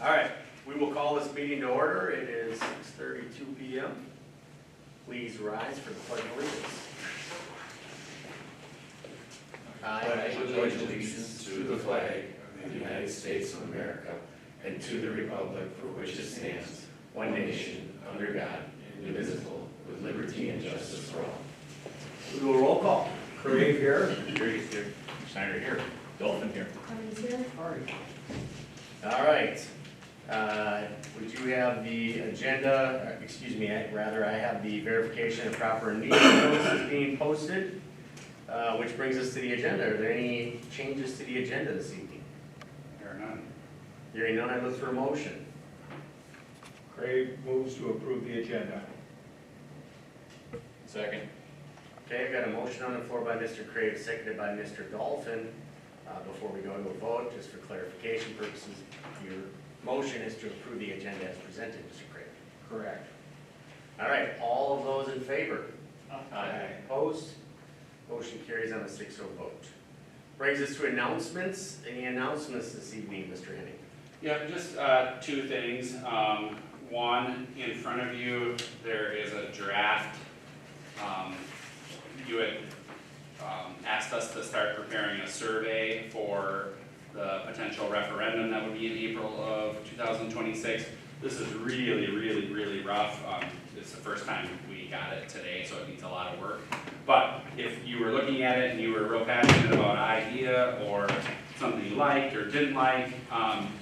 All right, we will call this meeting to order. It is 6:32 p.m. Please rise for the pledge of allegiance. I pledge allegiance to the flag of the United States of America and to the republic for which it stands, one nation, under God, indivisible, with liberty and justice for all. We will roll call. Crave here. Here. Schneider here. Dolphin here. Cummings here. All right. Would you have the agenda, excuse me, rather I have the verification of proper meeting notices being posted, which brings us to the agenda. Are there any changes to the agenda this evening? There are none. Hearing none, I look for a motion. Crave moves to approve the agenda. Second. Okay, I got a motion on the floor by Mr. Crave, seconded by Mr. Dolphin. Before we go to a vote, just for clarification purposes, your motion is to approve the agenda as presented, Mr. Crave. Correct. All right, all of those in favor? Aye. Opposed? Motion carries on a 6-0 vote. Brings us to announcements. Any announcements this evening, Mr. Henning? Yeah, just two things. One, in front of you, there is a draft. You had asked us to start preparing a survey for the potential referendum that would be in April of 2026. This is really rough. It's the first time we got it today, so it needs a lot of work. But if you were looking at it and you were real passionate about an idea or something you liked or didn't like,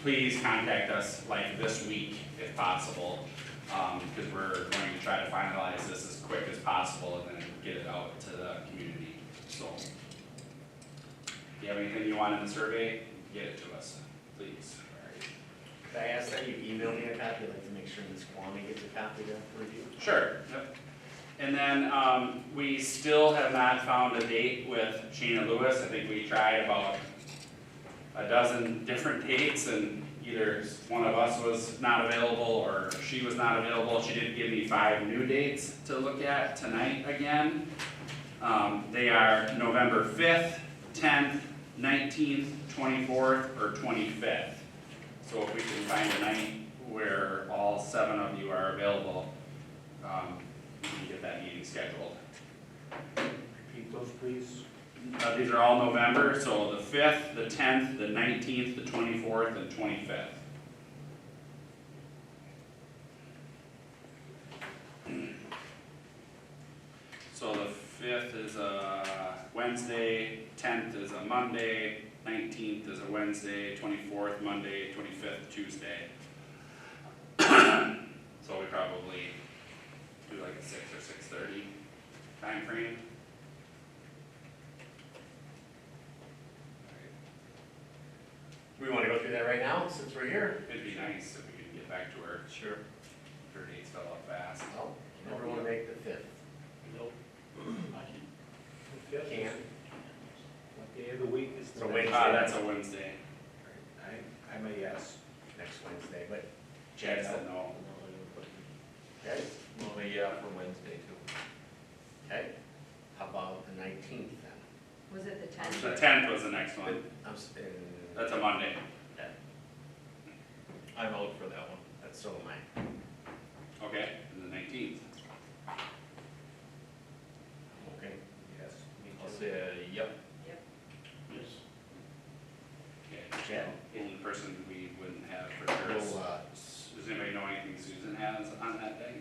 please contact us like this week if possible, because we're going to try to finalize this as quick as possible and then get it out to the community. So, if you have anything you want in the survey, get it to us, please. Could I ask that you email me a copy? I'd like to make sure Ms. Kwame gets a copy to review. Sure, yep. And then we still have not found a date with Sheena Lewis. I think we tried about a dozen different dates and either one of us was not available or she was not available. She did give me 5 new dates to look at tonight again. They are November 5th, 10th, 19th, 24th, or 25th. So if we can find a night where all 7 of you are available, we can get that meeting scheduled. Repeat those, please. These are all November, so the 5th, the 10th, the 19th, the 24th, and 25th. So the 5th is a Wednesday, 10th is a Monday, 19th is a Wednesday, 24th Monday, 25th Tuesday. So we probably do like a 6 or 6:30 time frame. We want to go through that right now since we're here. It'd be nice if we could get back to her. Sure. Her dates fell out fast. Oh, you never want to make the 5th. Nope. Can. What day of the week is the So next? Wednesday. That's a Wednesday. I'm a yes. Next Wednesday, but Chad said no. okay. Well, yeah, for Wednesday too. Okay. How about the 19th then? Was it the 10th? The 10th was the next one. That's a Monday. I'm out for that one. That's so am I. Okay, and the 19th. Okay. Yes. Me I'll too. say, yep. Okay. Chad? Only person we wouldn't have for sure is, We'll, does anybody know anything Susan has on that day?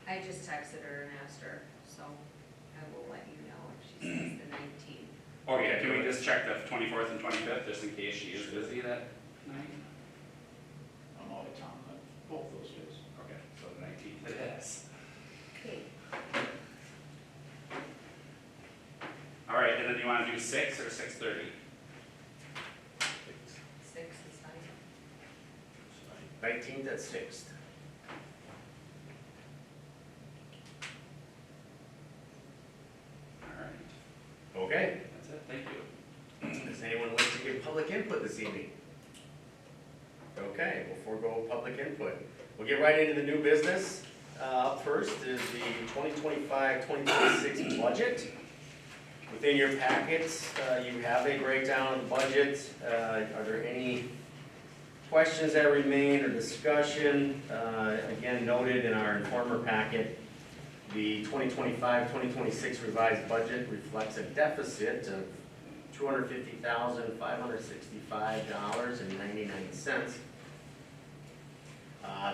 I just texted her and asked her, so I will let you know if she says the 19th. Okay, can we just check the 24th and 25th just in case she is busy that night? I'm out of town on both those days. Okay, so the 19th it is. Okay. All right, and then you want to do 6 or 6:30? 6 is fine. 19th at 6th. All right, Okay. that's it, thank you. Does anyone wish to give public input this evening? Okay, we'll forego public input. We'll get right into the new business. Up first is the 2025-2026 budget. Within your packets, you have a breakdown of the budget. Are there any questions that remain or discussion, again noted in our informer packet, the 2025-2026 revised budget reflects a deficit of $250,565.99.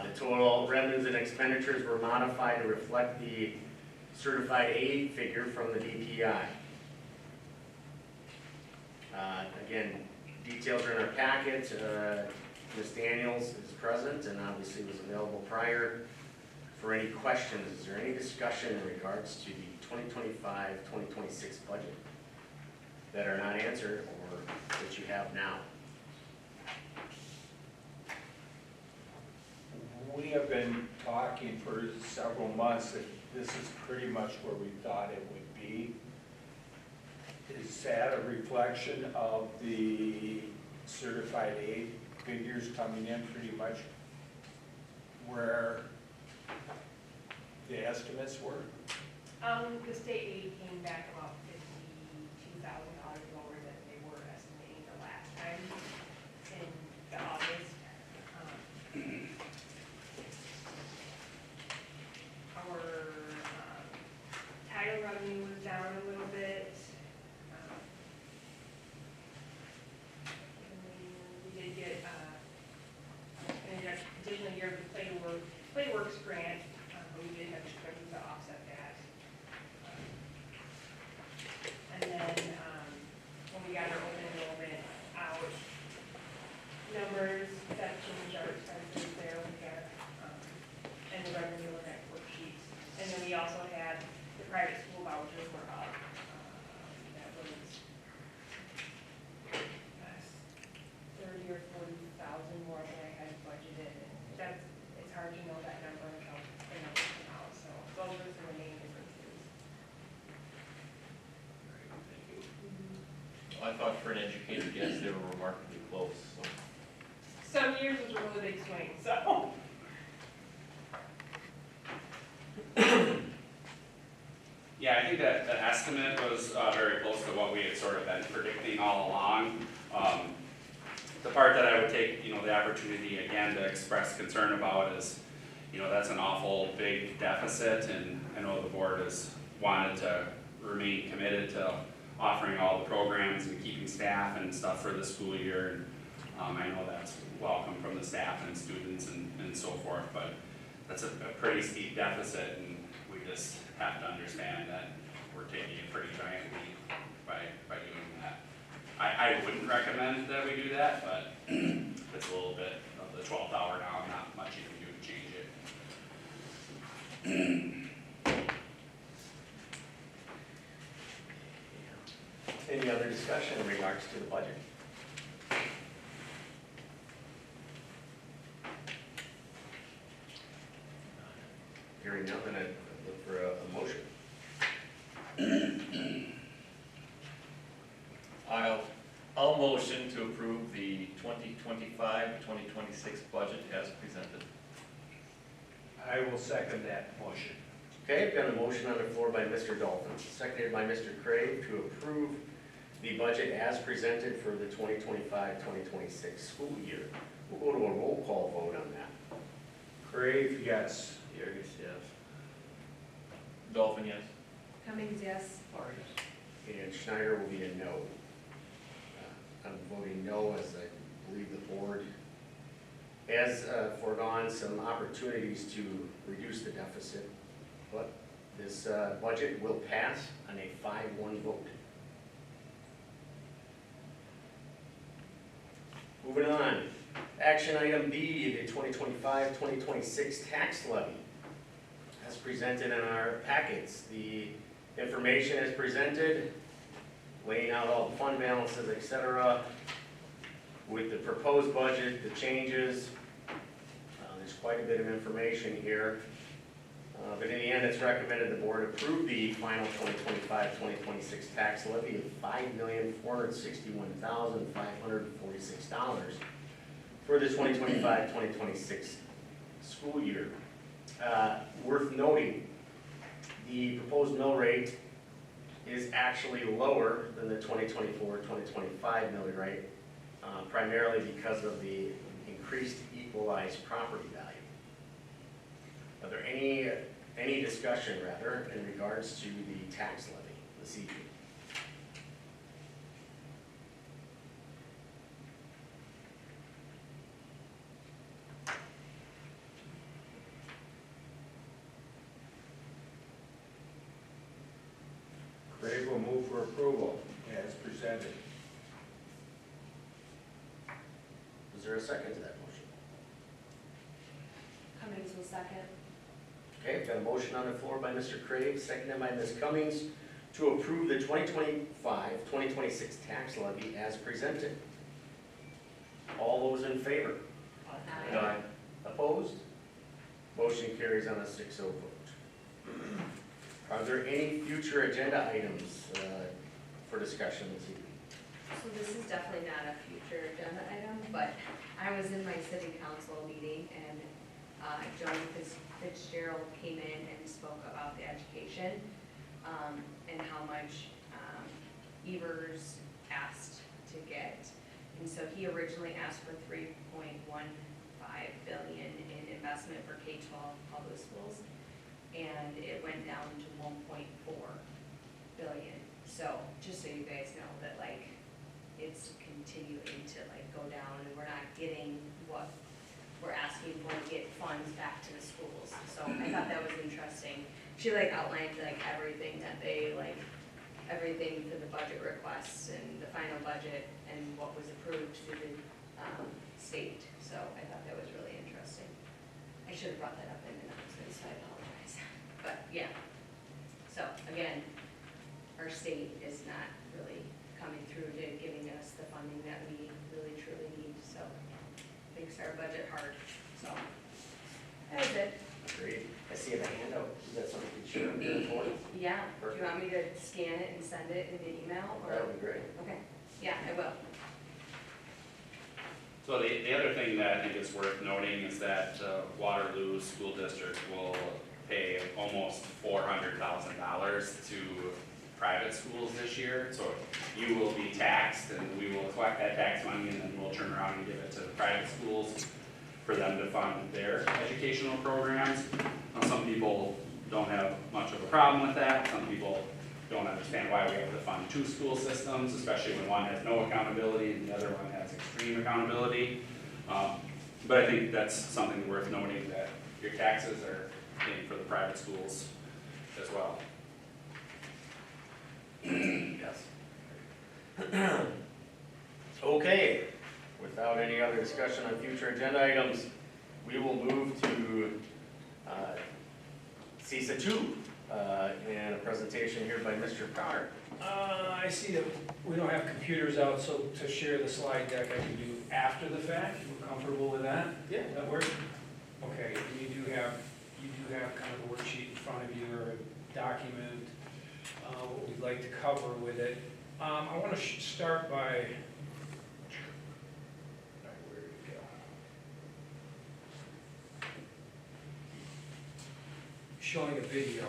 The total revenues and expenditures were modified to reflect the certified aid figure from the DPI. Again, details are in our packet. Ms. Daniels is present and obviously was available prior for any questions. Is there any discussion in regards to the 2025-2026 budget that are not answered or that you have now? We have been talking for several months that this is pretty much where we thought it would be. Is that a reflection of the certified aid figures coming in pretty much where the estimates were? The state aid came back about $52,000 lower than they were estimating the last time in the August. Our title revenue was down a little bit. And we did get an additional year of the Playworks grant, but we did have expenses to offset that. And then when we got our open enrollment out numbers, that changed our expenses there. We got and the revenue in that worksheet. And then we also had the private school vouchers were up. That was 30 or 40,000 more than I had budgeted. And it's hard to know that number until the numbers come out. So those are some of the main differences. I thought for an educated guess, they were remarkably close, so. Some years was a really big swing, so. Yeah, I think that the estimate was very close to what we had sort of been predicting all along. The part that I would take, the opportunity again to express concern about is, that's an awful big deficit, and I know the board has wanted to remain committed to offering all the programs and keeping staff and stuff for the school year. And I know that's welcome from the staff and students and so forth, but that's a pretty steep deficit, and we just have to understand that we're taking a pretty giant leap by doing that. I wouldn't recommend that we do that, but it's a little bit of the 12th hour now, not much you can do to change it. Any other discussion in regards to the budget? Hearing nothing, I'd look for a motion. I'll motion to approve the 2025-2026 budget as presented. I will second that motion. Okay, I've got a motion on the floor by Mr. Dalton, seconded by Mr. Craig to approve the budget as presented for the 2025-2026 school year. We'll go to a roll call vote on that. Crave, yes. Darius, yes. Dolphin, yes. Cummings, yes. And Schneider will be a no. I'm voting no, as I believe the board has foregone some opportunities to reduce the deficit, but this budget will pass on a 5-1 vote. Moving on, action item B, the 2025-2026 tax levy. As presented in our packets, the information is presented, laying out all the fund balances, etc. With the proposed budget, the changes, there's quite a bit of information here. But in the end, it's recommended the board approve the final 2025-2026 tax levy of $5,461,546 for the 2025-2026 school year. Worth noting, the proposed mill rate is actually lower than the 2024-2025 mill rate, primarily because of the increased equalized property value. Are there any discussion rather in regards to the tax levy this evening? Craig will move for approval as presented. Is there a second to that motion? Cummings will second. Okay, I've got a motion on the floor by Mr. Craig, seconded by Ms. Cummings, to approve the 2025-2026 tax levy as presented. All those in favor? Aye. Opposed? Motion carries on a 6-0 vote. Are there any future agenda items for discussion this evening? So this is definitely not a future agenda item, but I was in my city council meeting and Joan Fitzgerald came in and spoke about the education and how much Evers asked to get. And so he originally asked for $3.15 billion in investment for K-12 public schools, and it went down to $1.4 billion. So just so you guys know that like it's continuing to like go down and we're not getting what we're asking for to get funds back to the schools. So I thought that was interesting. She like outlined like everything that they like, everything for the budget requests and the final budget and what was approved through the state. So I thought that was really interesting. I should have brought that up in the announcements, so I apologize. But yeah, so again, our state is not really coming through to giving us the funding that we really truly need, so makes our budget hard, so. That's it. Great. I see a handout. Is that something you share with the board? Yeah, do you want me to scan it and send it in an email, or? That would be great. Okay, yeah, I will. So the other thing that I think is worth noting is that Waterloo School District will pay almost $400,000 to private schools this year. So you will be taxed and we will collect that tax money and then we'll turn around and give it to the private schools for them to fund their educational programs. Now, some people don't have much of a problem with that. Some people don't understand why we have to fund two school systems, especially when one has no accountability and the other one has extreme accountability. But I think that's something worth noting, that your taxes are paying for the private schools as well. Yes. Okay, without any other discussion on future agenda items, we will move to CESA 2 and a presentation here by Mr. Carr. I see that we don't have computers out, so to share the slide deck I can do after the fact. You comfortable with that? Yeah. Does that work? Okay, and you do have kind of a worksheet in front of you, or a document, what we'd like to cover with it. I want to start by, where did it go? Showing a video.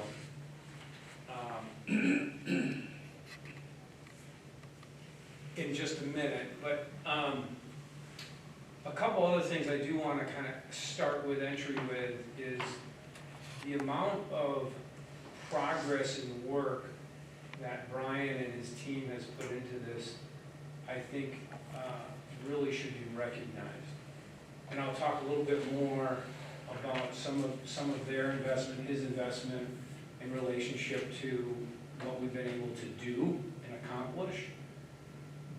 In just a minute, but a couple other things I do want to kind of start with, entry with, is the amount of progress and work that Brian and his team has put into this, I think really should be recognized. And I'll talk a little bit more about some of their investment, his investment, in relationship to what we've been able to do and accomplish.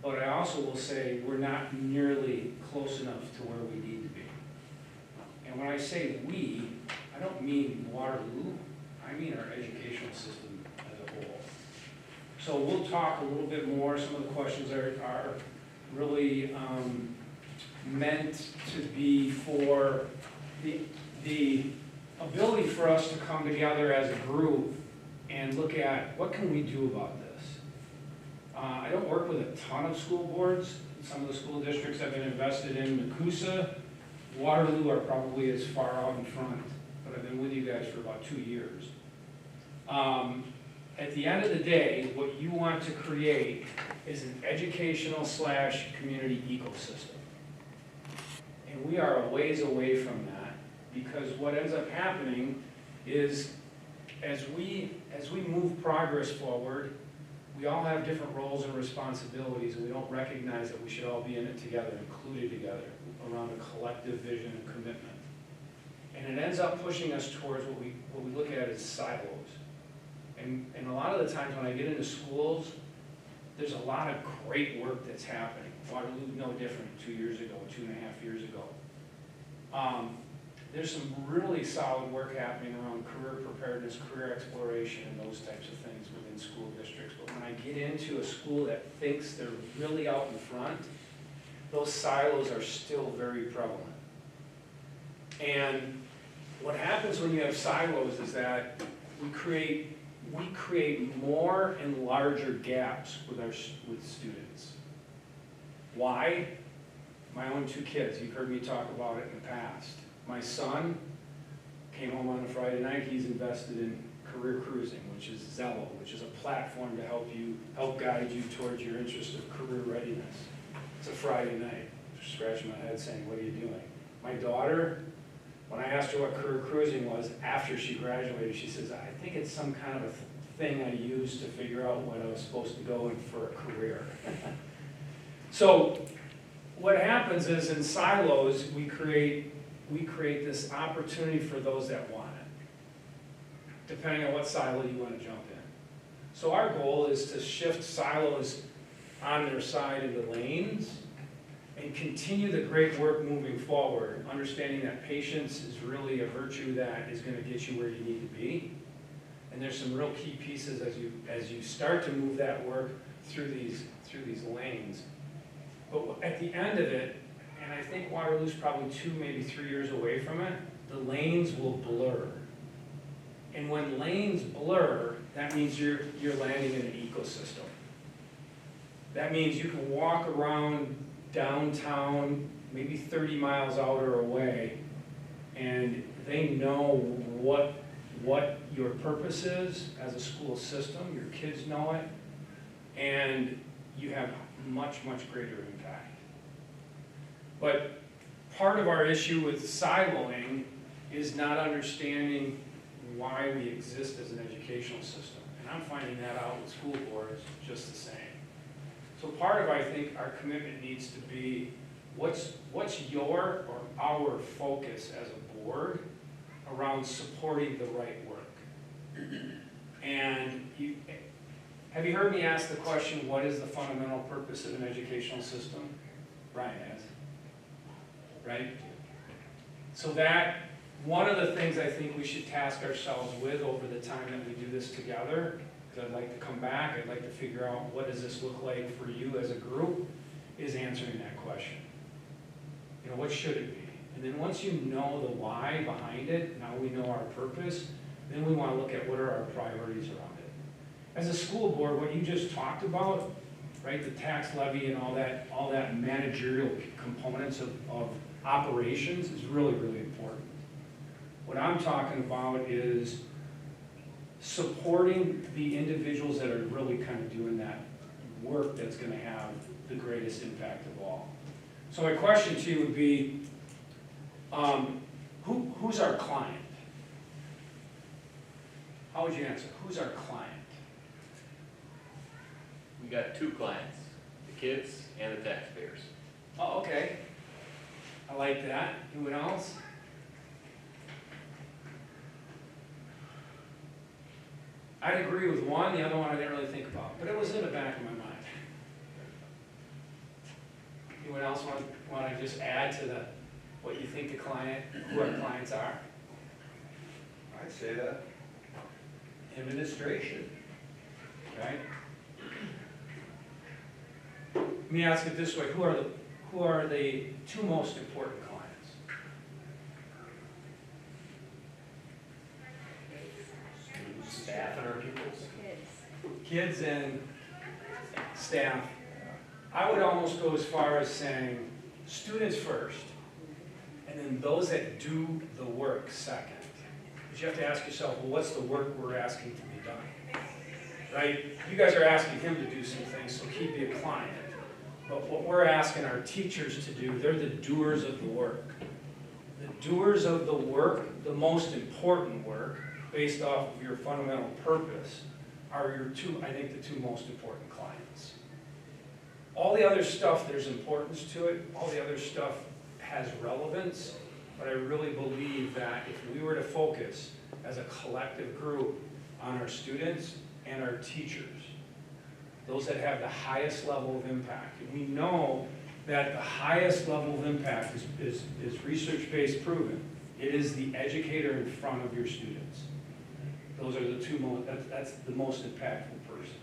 But I also will say we're not nearly close enough to where we need to be. And when I say we, I don't mean Waterloo, I mean our educational system as a whole. So we'll talk a little bit more. Some of the questions are really meant to be for the ability for us to come together as a group and look at what can we do about this. I don't work with a ton of school boards. Some of the school districts I've been invested in, CUSA, Waterloo are probably as far out in front, but I've been with you guys for about 2 years. At the end of the day, what you want to create is an educational / community ecosystem. And we are a ways away from that, because what ends up happening is as we move progress forward, we all have different roles and responsibilities, and we don't recognize that we should all be in it together, included together, around a collective vision and commitment. And it ends up pushing us towards what we look at as silos. And a lot of the times when I get into schools, there's a lot of great work that's happening. Waterloo, no different 2 years ago, 2.5 years ago. There's some really solid work happening around career preparedness, career exploration, and those types of things within school districts. But when I get into a school that thinks they're really out in front, those silos are still very prevalent. And what happens when you have silos is that we create more and larger gaps with students. Why? My own 2 kids, you've heard me talk about it in the past. My son came home on a Friday night, he's invested in career cruising, which is WLOO, which is a platform to help guide you towards your interest of career readiness. It's a Friday night, just scratching my head saying, what are you doing? My daughter, when I asked her what career cruising was, after she graduated, she says, I think it's some kind of a thing I use to figure out what I was supposed to go in for a career. So what happens is in silos, we create this opportunity for those that want it, depending on what silo you want to jump in. So our goal is to shift silos on their side into lanes and continue the great work moving forward, understanding that patience is really a virtue that is going to get you where you need to be. And there's some real key pieces as you start to move that work through these lanes. But at the end of it, and I think Waterloo's probably 2, maybe 3 years away from it, the lanes will blur. And when lanes blur, that means you're landing in an ecosystem. That means you can walk around downtown, maybe 30 miles out or away, and they know what your purpose is as a school system, your kids know it, and you have much, much greater impact. But part of our issue with siloing is not understanding why we exist as an educational system. And I'm finding that out with school boards just the same. So part of, I think, our commitment needs to be, what's your or our focus as a board around supporting the right work? And have you heard me ask the question, what is the fundamental purpose of an educational system? Brian has. Right? So that, one of the things I think we should task ourselves with over the time that we do this together, because I'd like to come back, I'd like to figure out what does this look like for you as a group, is answering that question. You know, what should it be? And then once you know the why behind it, now we know our purpose, then we want to look at what are our priorities around it. As a school board, what you just talked about, right, the tax levy and all that managerial components of operations is really, really important. What I'm talking about is supporting the individuals that are really kind of doing that work that's going to have the greatest impact of all. So my question to you would be, who's our client? How would you answer? Who's our client? We got 2 clients, the kids and the taxpayers. Oh, okay. I like that. Anyone else? I'd agree with one, the other one I didn't really think about, but it was in the back of my mind. Anyone else want to just add to what you think the client, who our clients are? I'd say that administration. Okay. Let me ask it this way: who are the 2 most important clients? Staff and our pupils. Kids and staff. I would almost go as far as saying students first, and then those that do the work second. Because you have to ask yourself, well, what's the work we're asking to be done? Right? You guys are asking him to do some things, so he'd be a client. But what we're asking our teachers to do, they're the doers of the work. The doers of the work, the most important work, based off of your fundamental purpose, are your two, I think, the two most important clients. All the other stuff, there's importance to it, all the other stuff has relevance, but I really believe that if we were to focus as a collective group on our students and our teachers, those that have the highest level of impact, and we know that the highest level of impact is research-based proven. It is the educator in front of your students. Those are the two most, that's the most impactful person.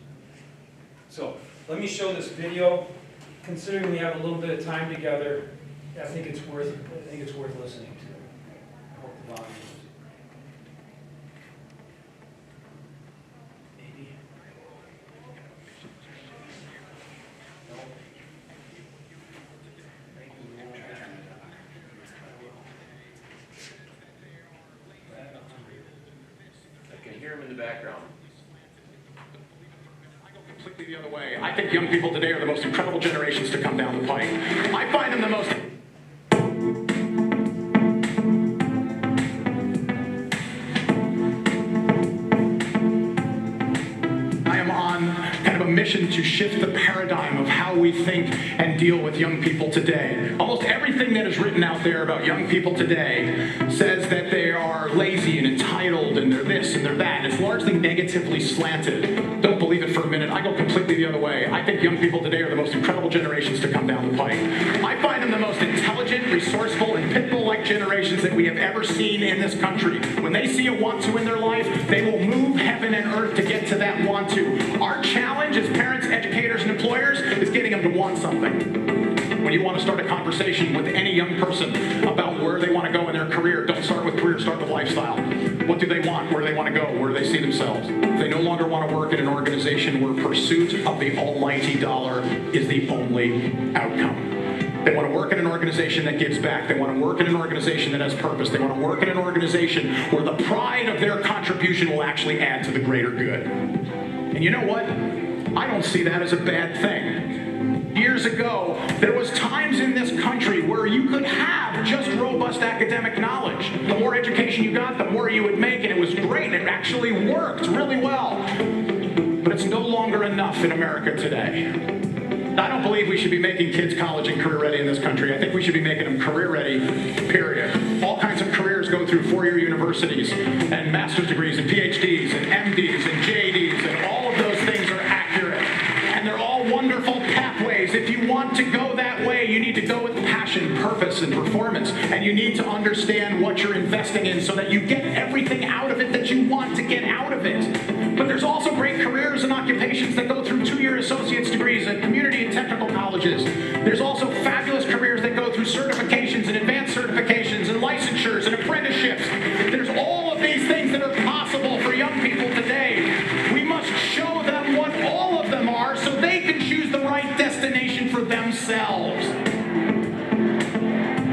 So let me show this video. Considering we have a little bit of time together, I think it's worth listening to. I hope the volume is. Maybe. No. Maybe we won't have it. I can hear him in the background. Completely the other way. I think young people today are the most incredible generations to come down the pike. I find them the most... I am on kind of a mission to shift the paradigm of how we think and deal with young people today. Almost everything that is written out there about young people today says that they are lazy and entitled and they're this and they're that. It's largely negatively slanted. Don't believe it for a minute. I go completely the other way. I think young people today are the most incredible generations to come down the pike. I find them the most intelligent, resourceful, and pitbull-like generations that we have ever seen in this country. When they see a want to in their life, they will move heaven and earth to get to that want to. Our challenge as parents, educators, and employers is getting them to want something. When you want to start a conversation with any young person about where they want to go in their career, don't start with career, start with lifestyle. What do they want? Where do they want to go? Where do they see themselves? They no longer want to work in an organization where pursuit of the almighty dollar is the only outcome. They want to work in an organization that gives back. They want to work in an organization that has purpose. They want to work in an organization where the pride of their contribution will actually add to the greater good. And you know what? I don't see that as a bad thing. Years ago, there was times in this country where you could have just robust academic knowledge. The more education you got, the more you would make, and it was great. It actually worked really well. But it's no longer enough in America today. I don't believe we should be making kids college and career ready in this country. I think we should be making them career ready, period. All kinds of careers go through four-year universities and master's degrees and PhDs and MDs and JDs, and all of those things are accurate. And they're all wonderful pathways. If you want to go that way, you need to go with passion, purpose, and performance. And you need to understand what you're investing in so that you get everything out of it that you want to get out of it. But there's also great careers and occupations that go through two-year associate's degrees at community and technical colleges. There's also fabulous careers that go through certifications and advanced certifications and licensures and apprenticeships. There's all of these things that are possible for young people today. We must show them what all of them are so they can choose the right destination for themselves.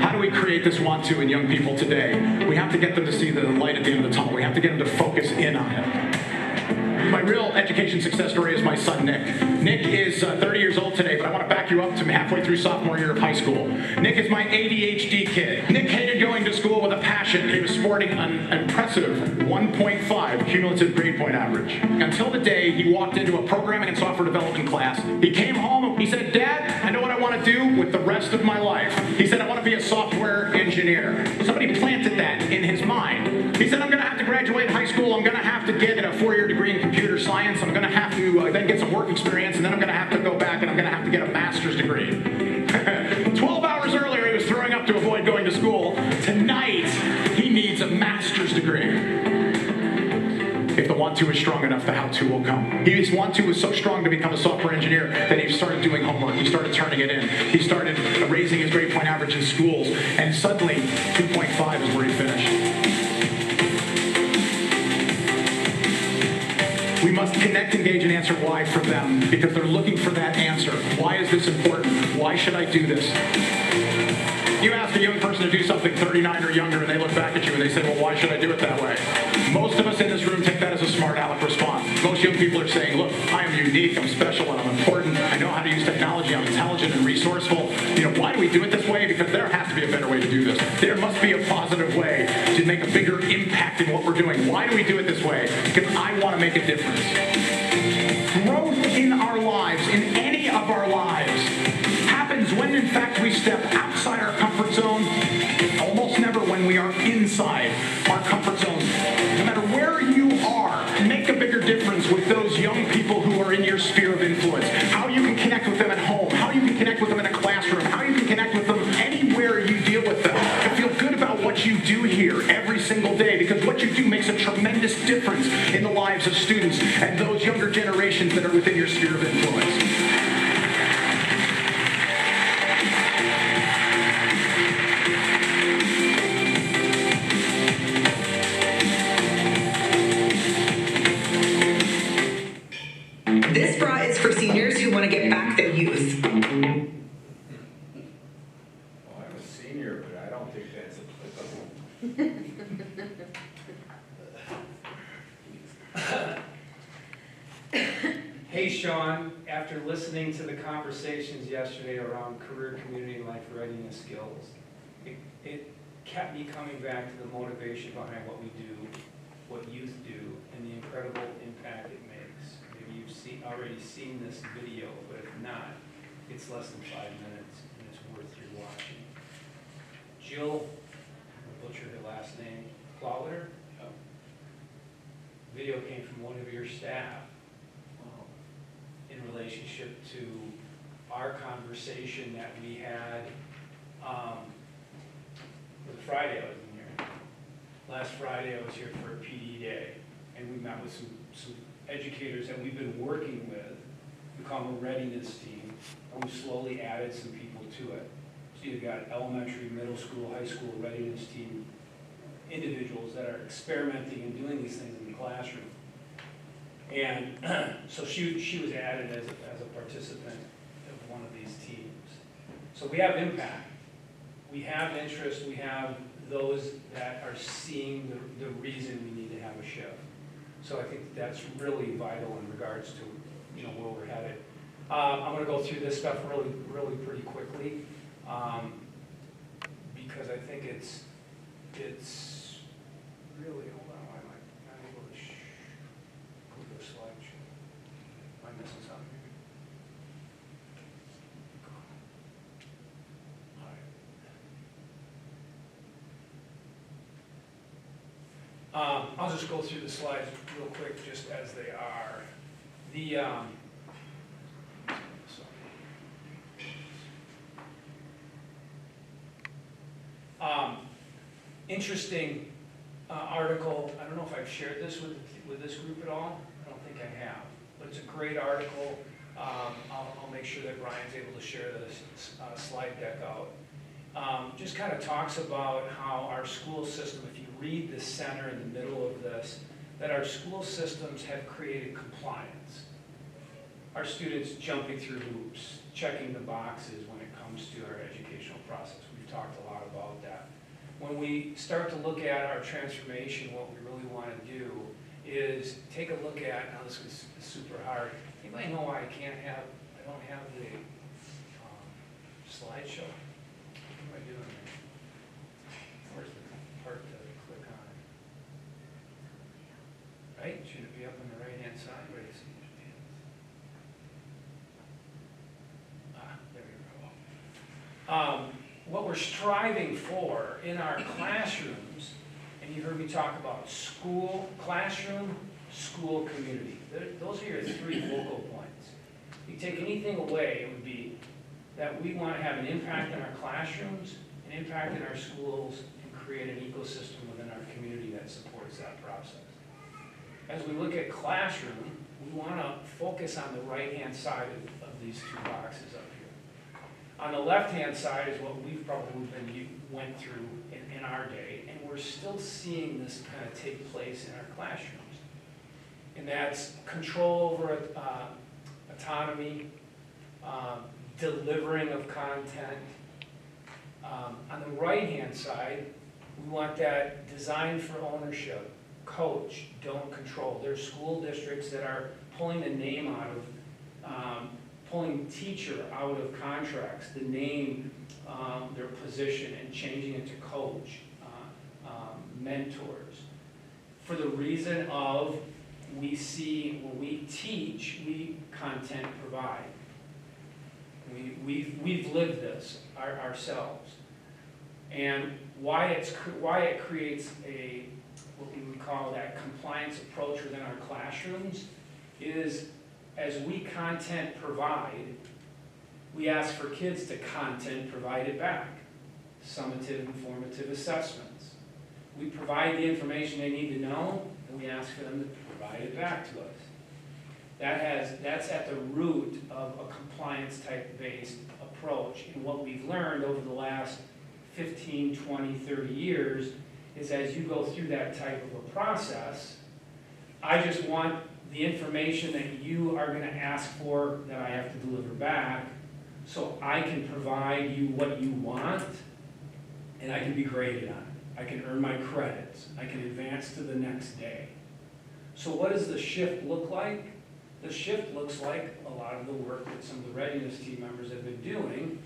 How do we create this want to in young people today? We have to get them to see the light at the end of the tunnel. We have to get them to focus in on it. My real education success story is my son, Nick. Nick is 30 years old today, but I want to back you up to halfway through sophomore year of high school. Nick is my ADHD kid. Nick hated going to school with a passion. He was sporting an impressive 1.5 cumulative grade point average. Until the day he walked into a programming and software development class. He came home and he said, "Dad, I know what I want to do with the rest of my life." He said, "I want to be a software engineer." Somebody planted that in his mind. He said, "I'm going to have to graduate high school. I'm going to have to get a four-year degree in computer science. I'm going to have to then get some work experience, and then I'm going to have to go back and I'm going to have to get a master's degree." 12 hours earlier, he was throwing up to avoid going to school. Tonight, he needs a master's degree. If the want to is strong enough, the how to will come. His want to was so strong to become a software engineer that he started doing homework. He started turning it in. He started raising his grade point average in schools, and suddenly 2.5 is where he finished. We must connect, engage, and answer why for them, because they're looking for that answer. Why is this important? Why should I do this? You ask a young person to do something 39 or younger, and they look back at you and they say, "Well, why should I do it that way?" Most of us in this room take that as a smart aleck response. Most young people are saying, "Look, I am unique, I'm special, and I'm important. I know how to use technology, I'm intelligent. intelligent and resourceful. Why do we do it this way? Because there has to be a better way to do this. There must be a positive way to make a bigger impact in what we're doing. Why do we do it this way? Because I want to make a difference. Growth in our lives, in any of our lives, happens when in fact we step outside our comfort zone, almost never when we are inside our comfort zone. No matter where you are, make a bigger difference with those young people who are in your sphere of influence. How you can connect with them at home, how you can connect with them in a classroom, how you can connect with them anywhere you deal with them. And feel good about what you do here every single day, because what you do makes a tremendous difference in the lives of students and those younger generations that are within your sphere of influence. This bra is for seniors who want to get back their youth. Well, I'm a senior, but I don't think that's applicable. Hey, Sean, after listening to the conversations yesterday around career, community, and life readiness skills, it kept me coming back to the motivation behind what we do, what youth do, and the incredible impact it makes. Maybe you've already seen this video, but if not, it's less than 5 minutes, and it's worth your watching. Jill, I'll butcher her last name, Plowder? Video came from one of your staff in relationship to our conversation that we had, Friday I was in here. Last Friday I was here for a PD day, and we met with some educators that we've been working with. We call them a readiness team, and we've slowly added some people to it. So you've got elementary, middle school, high school readiness team individuals that are experimenting and doing these things in the classroom. And so she was added as a participant of one of these teams. So we have impact. We have interest. We have those that are seeing the reason we need to have a shift. So I think that's really vital in regards to where we're headed. I'm going to go through this stuff really pretty quickly because I think it's really, hold on, why am I not able to go to a slideshow? Am I missing something here? All right. I'll just go through the slides real quick, just as they are. Interesting article. I don't know if I've shared this with this group at all. I don't think I have, but it's a great article. I'll make sure that Brian's able to share this slide deck out. Just kind of talks about how our school system, if you read the center in the middle of this, that our school systems have created compliance. Our students jumping through hoops, checking the boxes when it comes to our educational process. We've talked a lot about that. When we start to look at our transformation, what we really want to do is take a look at, now this is super hard. Anybody know why I don't have the slideshow? What am I doing there? Where's the part to click on? Right? Should it be up on the right-hand side? Where do you see it? There we go. What we're striving for in our classrooms, and you heard me talk about school, classroom, school, community. Those are your 3 focal points. If you take anything away, it would be that we want to have an impact in our classrooms, an impact in our schools, and create an ecosystem within our community that supports that process. As we look at classroom, we want to focus on the right-hand side of these 2 boxes up here. On the left-hand side is what we've probably went through in our day, and we're still seeing this kind of take place in our classrooms. And that's control over autonomy, delivering of content. On the right-hand side, we want that design for ownership, coach, don't control. There's school districts that are pulling the name out of pulling teacher out of contracts, the name, their position, and changing it to coach, mentors. For the reason of, we see, when we teach, we content provide. We've lived this ourselves. And why it creates a, what we would call that compliance approach within our classrooms is, as we content provide, we ask for kids to content provide it back. Summative and formative assessments. We provide the information they need to know, and we ask for them to provide it back to us. That's at the root of a compliance type based approach. And what we've learned over the last 15, 20, 30 years is, as you go through that type of a process, I just want the information that you are going to ask for that I have to deliver back, so I can provide you what you want, and I can be graded on it. I can earn my credits. I can advance to the next day. So what does the shift look like? The shift looks like a lot of the work that some of the readiness team members have been doing.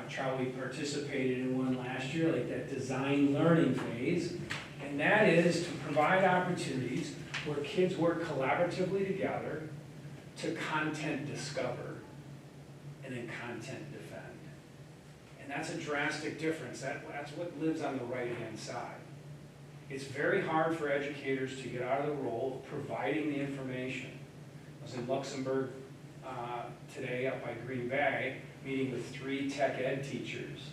Charlie participated in one last year, like that design learning phase, and that is to provide opportunities where kids work collaboratively together to content discover and then content defend. And that's a drastic difference. That's what lives on the right-hand side. It's very hard for educators to get out of the role of providing the information. I was in Luxembourg today up by Green Bay, meeting with 3 tech ed teachers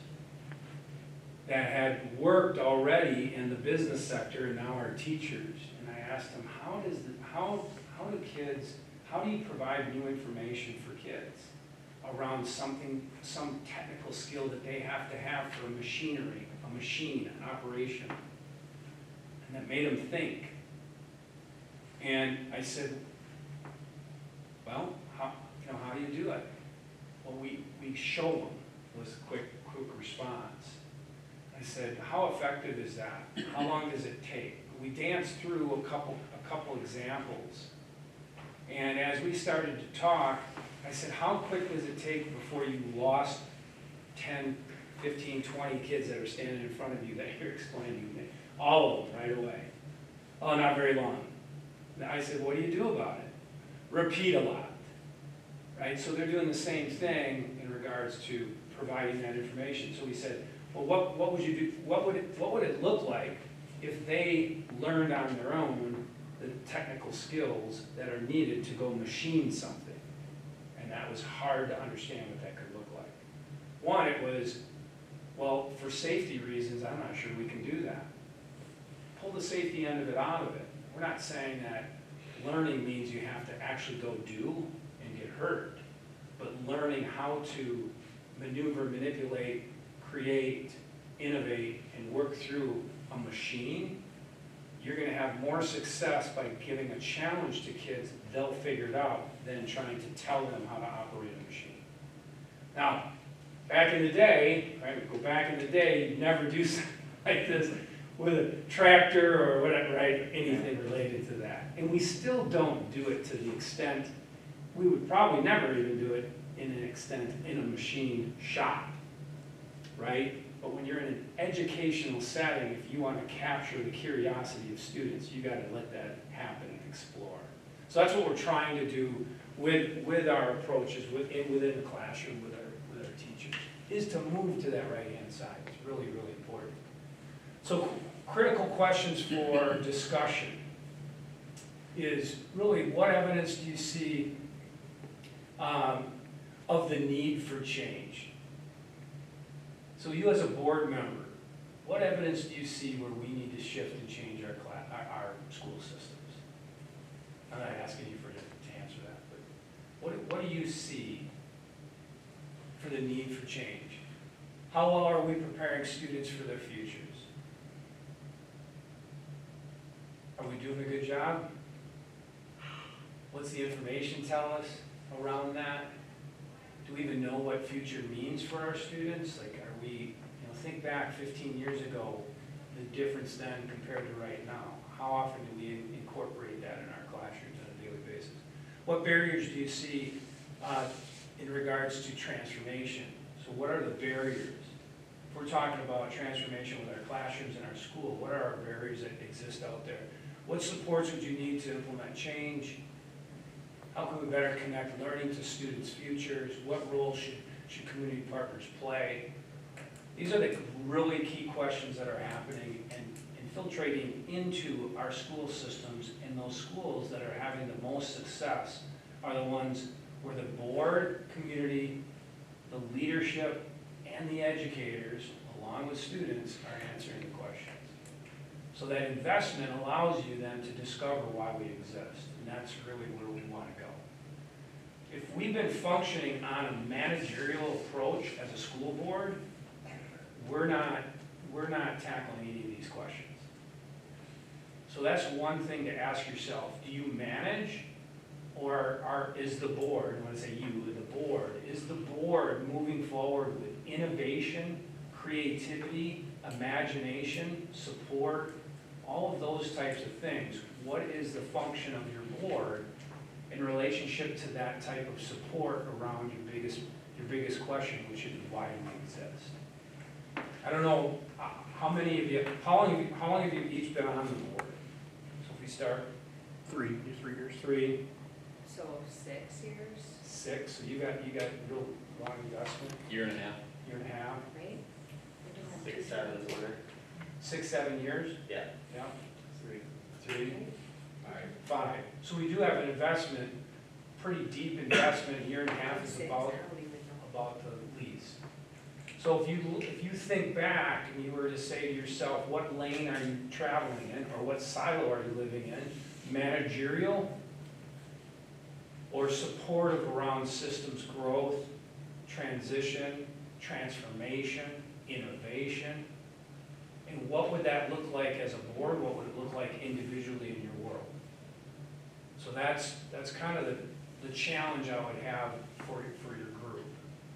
that had worked already in the business sector and now are teachers. And I asked them, how do you provide new information for kids around some technical skill that they have to have for machinery, a machine, an operation? And that made them think. And I said, well, how do you do it? Well, we show them, was a quick response. I said, how effective is that? How long does it take? We danced through a couple examples. And as we started to talk, I said, how quick does it take before you lost 10, 15, 20 kids that are standing in front of you that you're explaining to? All of them right away. Oh, not very long. I said, what do you do about it? Repeat a lot. Right? So they're doing the same thing in regards to providing that information. So we said, well, what would you do? What would it look like if they learned on their own the technical skills that are needed to go machine something? And that was hard to understand what that could look like. One, it was, well, for safety reasons, I'm not sure we can do that. Pull the safety end of it out of it. We're not saying that learning means you have to actually go do and get hurt, but learning how to maneuver, manipulate, create, innovate, and work through a machine, you're going to have more success by giving a challenge to kids. They'll figure it out than trying to tell them how to operate a machine. Now, back in the day, right, go back in the day, you'd never do something like this with a tractor or whatever, right, anything related to that. And we still don't do it to the extent, we would probably never even do it in an extent in a machine shop, right? But when you're in an educational setting, if you want to capture the curiosity of students, you got to let that happen and explore. So that's what we're trying to do with our approaches within the classroom with our teachers, is to move to that right-hand side. It's really, really important. So critical questions for discussion is really, what evidence do you see of the need for change? So you as a board member, what evidence do you see where we need to shift and change our school systems? I'm not asking you to answer that, but what do you see for the need for change? How well are we preparing students for their futures? Are we doing a good job? What's the information tell us around that? Do we even know what future means for our students? Like, are we, think back 15 years ago, the difference then compared to right now. How often do we incorporate that in our classrooms on a daily basis? What barriers do you see in regards to transformation. So what are the barriers? If we're talking about transformation with our classrooms in our school, what are our barriers that exist out there? What supports would you need to implement change? How can we better connect learning to students' futures? What role should community partners play? These are the really key questions that are happening and infiltrating into our school systems, and those schools that are having the most success are the ones where the board, community, the leadership, and the educators, along with students, are answering the questions. So that investment allows you then to discover why we exist, and that's really where we want to go. If we've been functioning on a managerial approach as a school board, we're not tackling any of these questions. So that's one thing to ask yourself. Do you manage, or is the board, when I say you, the board, is the board moving forward with innovation, creativity, imagination, support, all of those types of things? What is the function of your board in relationship to that type of support around your biggest question, which is why do we exist? I don't know how long have you each been on the board? So if we start 3 years. 3, So 6 years, 6. So you got real long investment, Year and a half. year and a half, right? We're doing 6, 7 is order. 6, 7 years. Yeah. Yeah. 3. 3, 5. So we do have an investment, pretty deep investment. A year and a half is 6, I about don't even know. the lease. So if you think back and you were to say to yourself, what lane are you traveling in, or what silo are you living in? Managerial or supportive around systems growth, transition, transformation, innovation? And what would that look like as a board? What would it look like individually in your world? So that's kind of the challenge I would have for your group.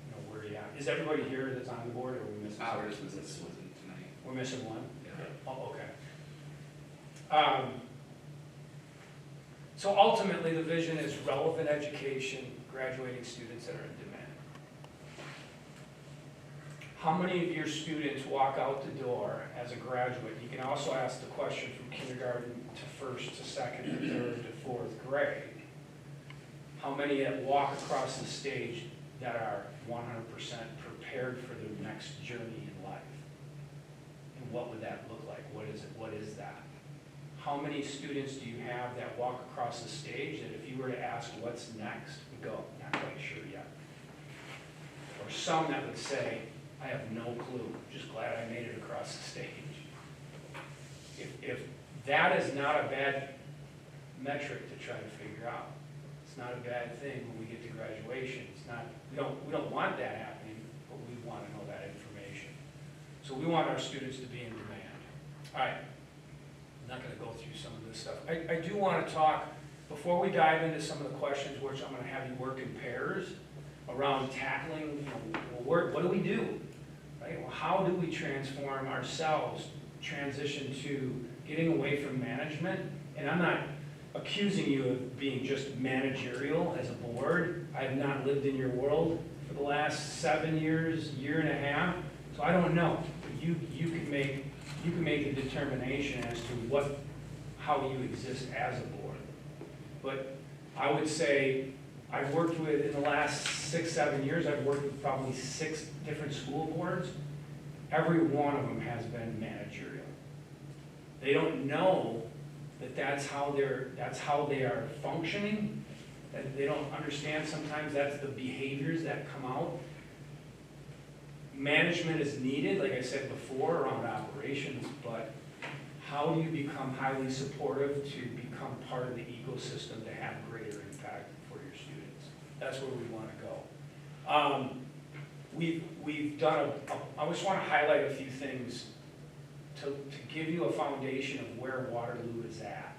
You know, where you at? Is everybody here that's on the board, or are we missing? We're just missing this one tonight. We're missing one? Yeah. Oh, okay. So ultimately, the vision is relevant education, graduating students that are in demand. How many of your students walk out the door as a graduate? You can also ask the question from kindergarten to 1st to 2nd to 3rd to 4th grade. How many that walk across the stage that are 100% prepared for their next journey in life? And what would that look like? What is it? What is that? How many students do you have that walk across the stage that if you were to ask what's next, would go, not quite sure yet? Or some that would say, I have no clue, just glad I made it across the stage. If that is not a bad metric to try to figure out, it's not a bad thing when we get to graduation. It's not, we don't want that happening, but we want to know that information. So we want our students to be in demand. All right, I'm not going to go through some of this stuff. I do want to talk, before we dive into some of the questions, which I'm going to have you work in pairs, around tackling, what do we do? Right? Well, how do we transform ourselves, transition to getting away from management? And I'm not accusing you of being just managerial as a board. I have not lived in your world for the last 7 years, year and a half, so I don't know. But you can make the determination as to how you exist as a board. But I would say I've worked with, in the last 6, 7 years, I've worked with probably 6 different school boards. Every one of them has been managerial. They don't know that that's how they are functioning, that they don't understand sometimes that's the behaviors that come out. Management is needed, like I said before, around operations, but how do you become highly supportive to become part of the ecosystem to have greater impact for your students? That's where we want to go. We've done I just want to highlight a few things to give you a foundation of where Waterloo is at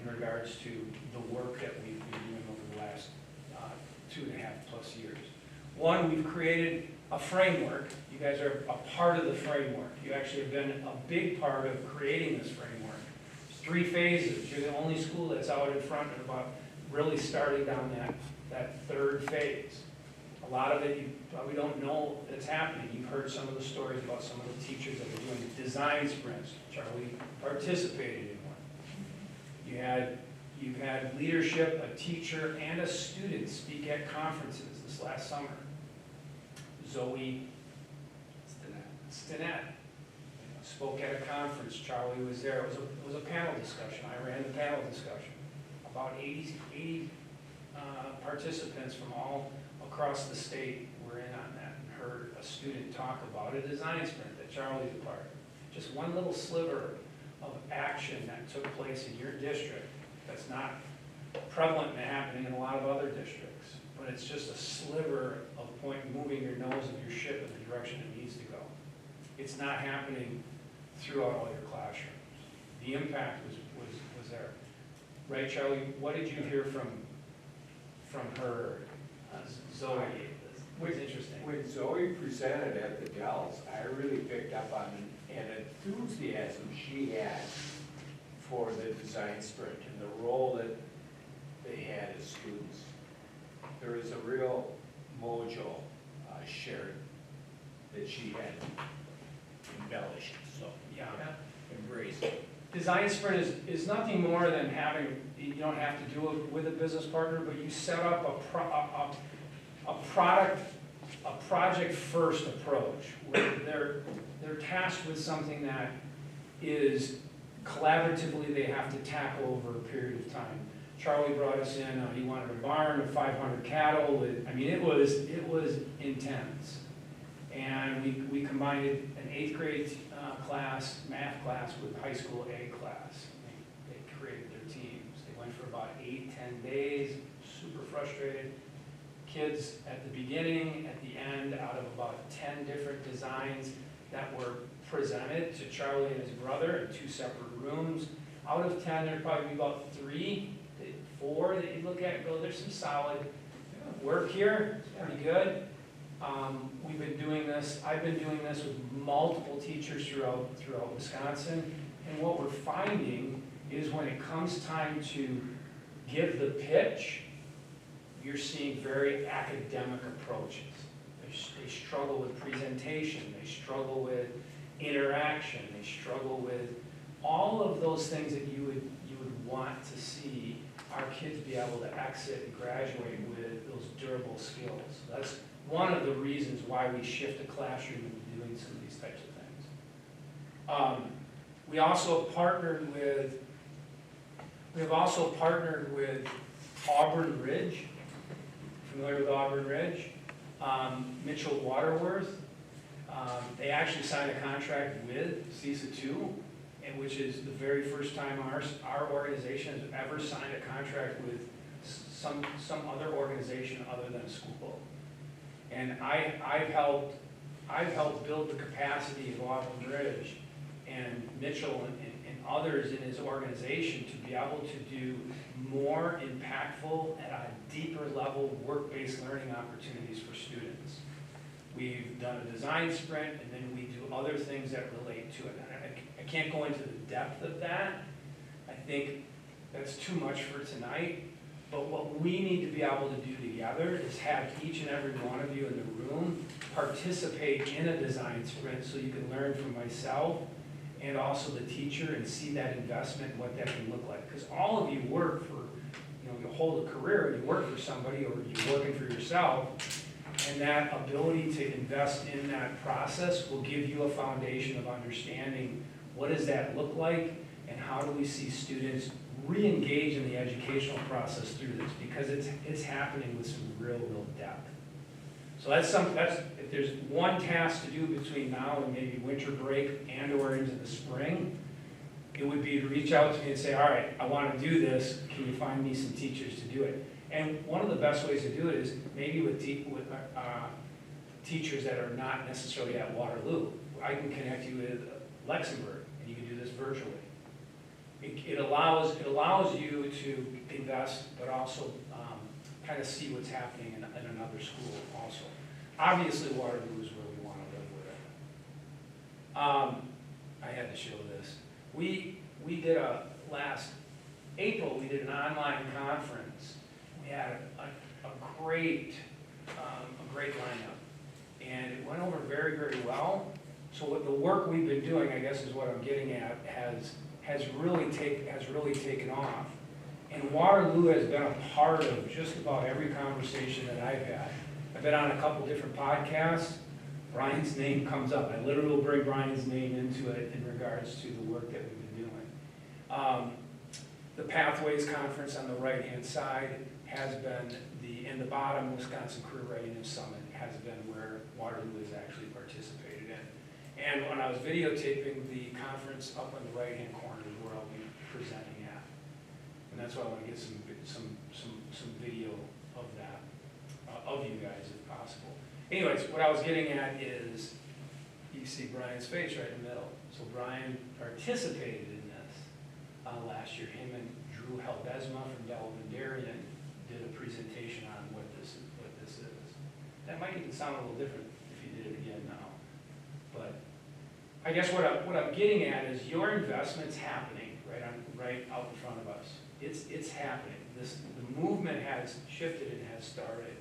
in regards to the work that we've been doing over the last 2.5+ years. One, we've created a framework. You guys are a part of the framework. You actually have been a big part of creating this framework. There's 3 phases. You're the only school that's out in front and about really starting down that 3rd phase. A lot of it, you probably don't know that's happening. You've heard some of the stories about some of the teachers that are doing design sprints. Charlie participated in one. You've had leadership, a teacher, and a student speak at conferences this last summer. Zoe Stinnett spoke at a conference. Charlie was there. It was a panel discussion. I ran the panel discussion. About 80 participants from all across the state were in on that and heard a student talk about a design sprint that Charlie's a part of. Just one little sliver of action that took place in your district that's not prevalent and happening in a lot of other districts, but it's just a sliver of moving your nose of your ship in the direction it needs to go. It's not happening throughout all your classrooms. The impact was there. Right, Charlie? What did you hear from her, Zoe? What's interesting? When Zoe presented at the Dells, I really picked up on an enthusiasm she had for the design sprint and the role that they had as students. There is a real mojo shared that she had embellished, so Yeah. embrace it. Design sprint is nothing more than having, you don't have to do it with a business partner, but you set up a project-first approach, where they're tasked with something that is collaboratively they have to tackle over a period of time. Charlie brought us in, he wanted a barn of 500 cattle. It was intense. And we combined an 8th grade class, math class, with high school A class. They created their teams. They went for about 8-10 days, super frustrated. Kids at the beginning, at the end, out of about 10 different designs that were presented to Charlie and his brother in 2 separate rooms. Out of 10, there'd probably be about 3, 4 that you look at and go, there's some solid work here, it's pretty good. We've been doing this, I've been doing this with multiple teachers throughout Wisconsin, and what we're finding is when it comes time to give the pitch, you're seeing very academic approaches. They struggle with presentation, they struggle with interaction, they struggle with all of those things that you would want to see our kids be able to exit and graduate with those durable skills. That's one of the reasons why we shift a classroom into doing some of these types of things. We have also partnered with Auburn Ridge. Familiar with Auburn Ridge? Mitchell Waterworth. They actually signed a contract with CESA 2, which is the very first time our organization has ever signed a contract with some other organization other than a school. And I've helped build the capacity of Auburn Ridge and Mitchell and others in his organization to be able to do more impactful at a deeper level work-based learning opportunities for students. We've done a design sprint, and then we do other things that relate to it. I can't go into the depth of that. I think that's too much for tonight. But what we need to be able to do together is have each and every one of you in the room participate in a design sprint so you can learn from myself and also the teacher and see that investment and what that can look like. Because all of you work for, you hold a career and you work for somebody or you're working for yourself, and that ability to invest in that process will give you a foundation of understanding what does that look like and how do we see students re-engage in the educational process through this, because it's happening with some real depth. So that's if there's one task to do between now and maybe winter break and or into the spring, it would be to reach out to me and say, all right, I want to do this, can you find me some teachers to do it? And one of the best ways to do it is maybe with teachers that are not necessarily at Waterloo. I can connect you with Luxembourg, and you can do this virtually. It allows you to invest, but also kind of see what's happening in another school also. Obviously, Waterloo is where we want to live with it. I had to show this. We did last April, we did an online conference. We had a great a great lineup. And it went over very, very well. So what the work we've been doing, I guess is what I'm getting at, has really taken off. And Waterloo has been a part of just about every conversation that I've had. I've been on a couple different podcasts. Brian's name comes up. I literally will bring Brian's name into it in regards to the work that we've been doing. The Pathways Conference on the right-hand side has been and the bottom Wisconsin Career Readiness Summit has been where Waterloo has actually participated in. And when I was videotaping the conference up on the right-hand corner is where I'll be presenting at. And that's why I want to get some video of that, of you guys if possible. Anyways, what I was getting at is, you see Brian's face right in the middle. So Brian participated in this last year. Him and Drew Helbezma from Delaware Darien did a presentation on what this is. That might even sound a little different if you did it again now. But I guess what I'm getting at is your investment's happening right out in front of us. It's happening. The movement has shifted and has started.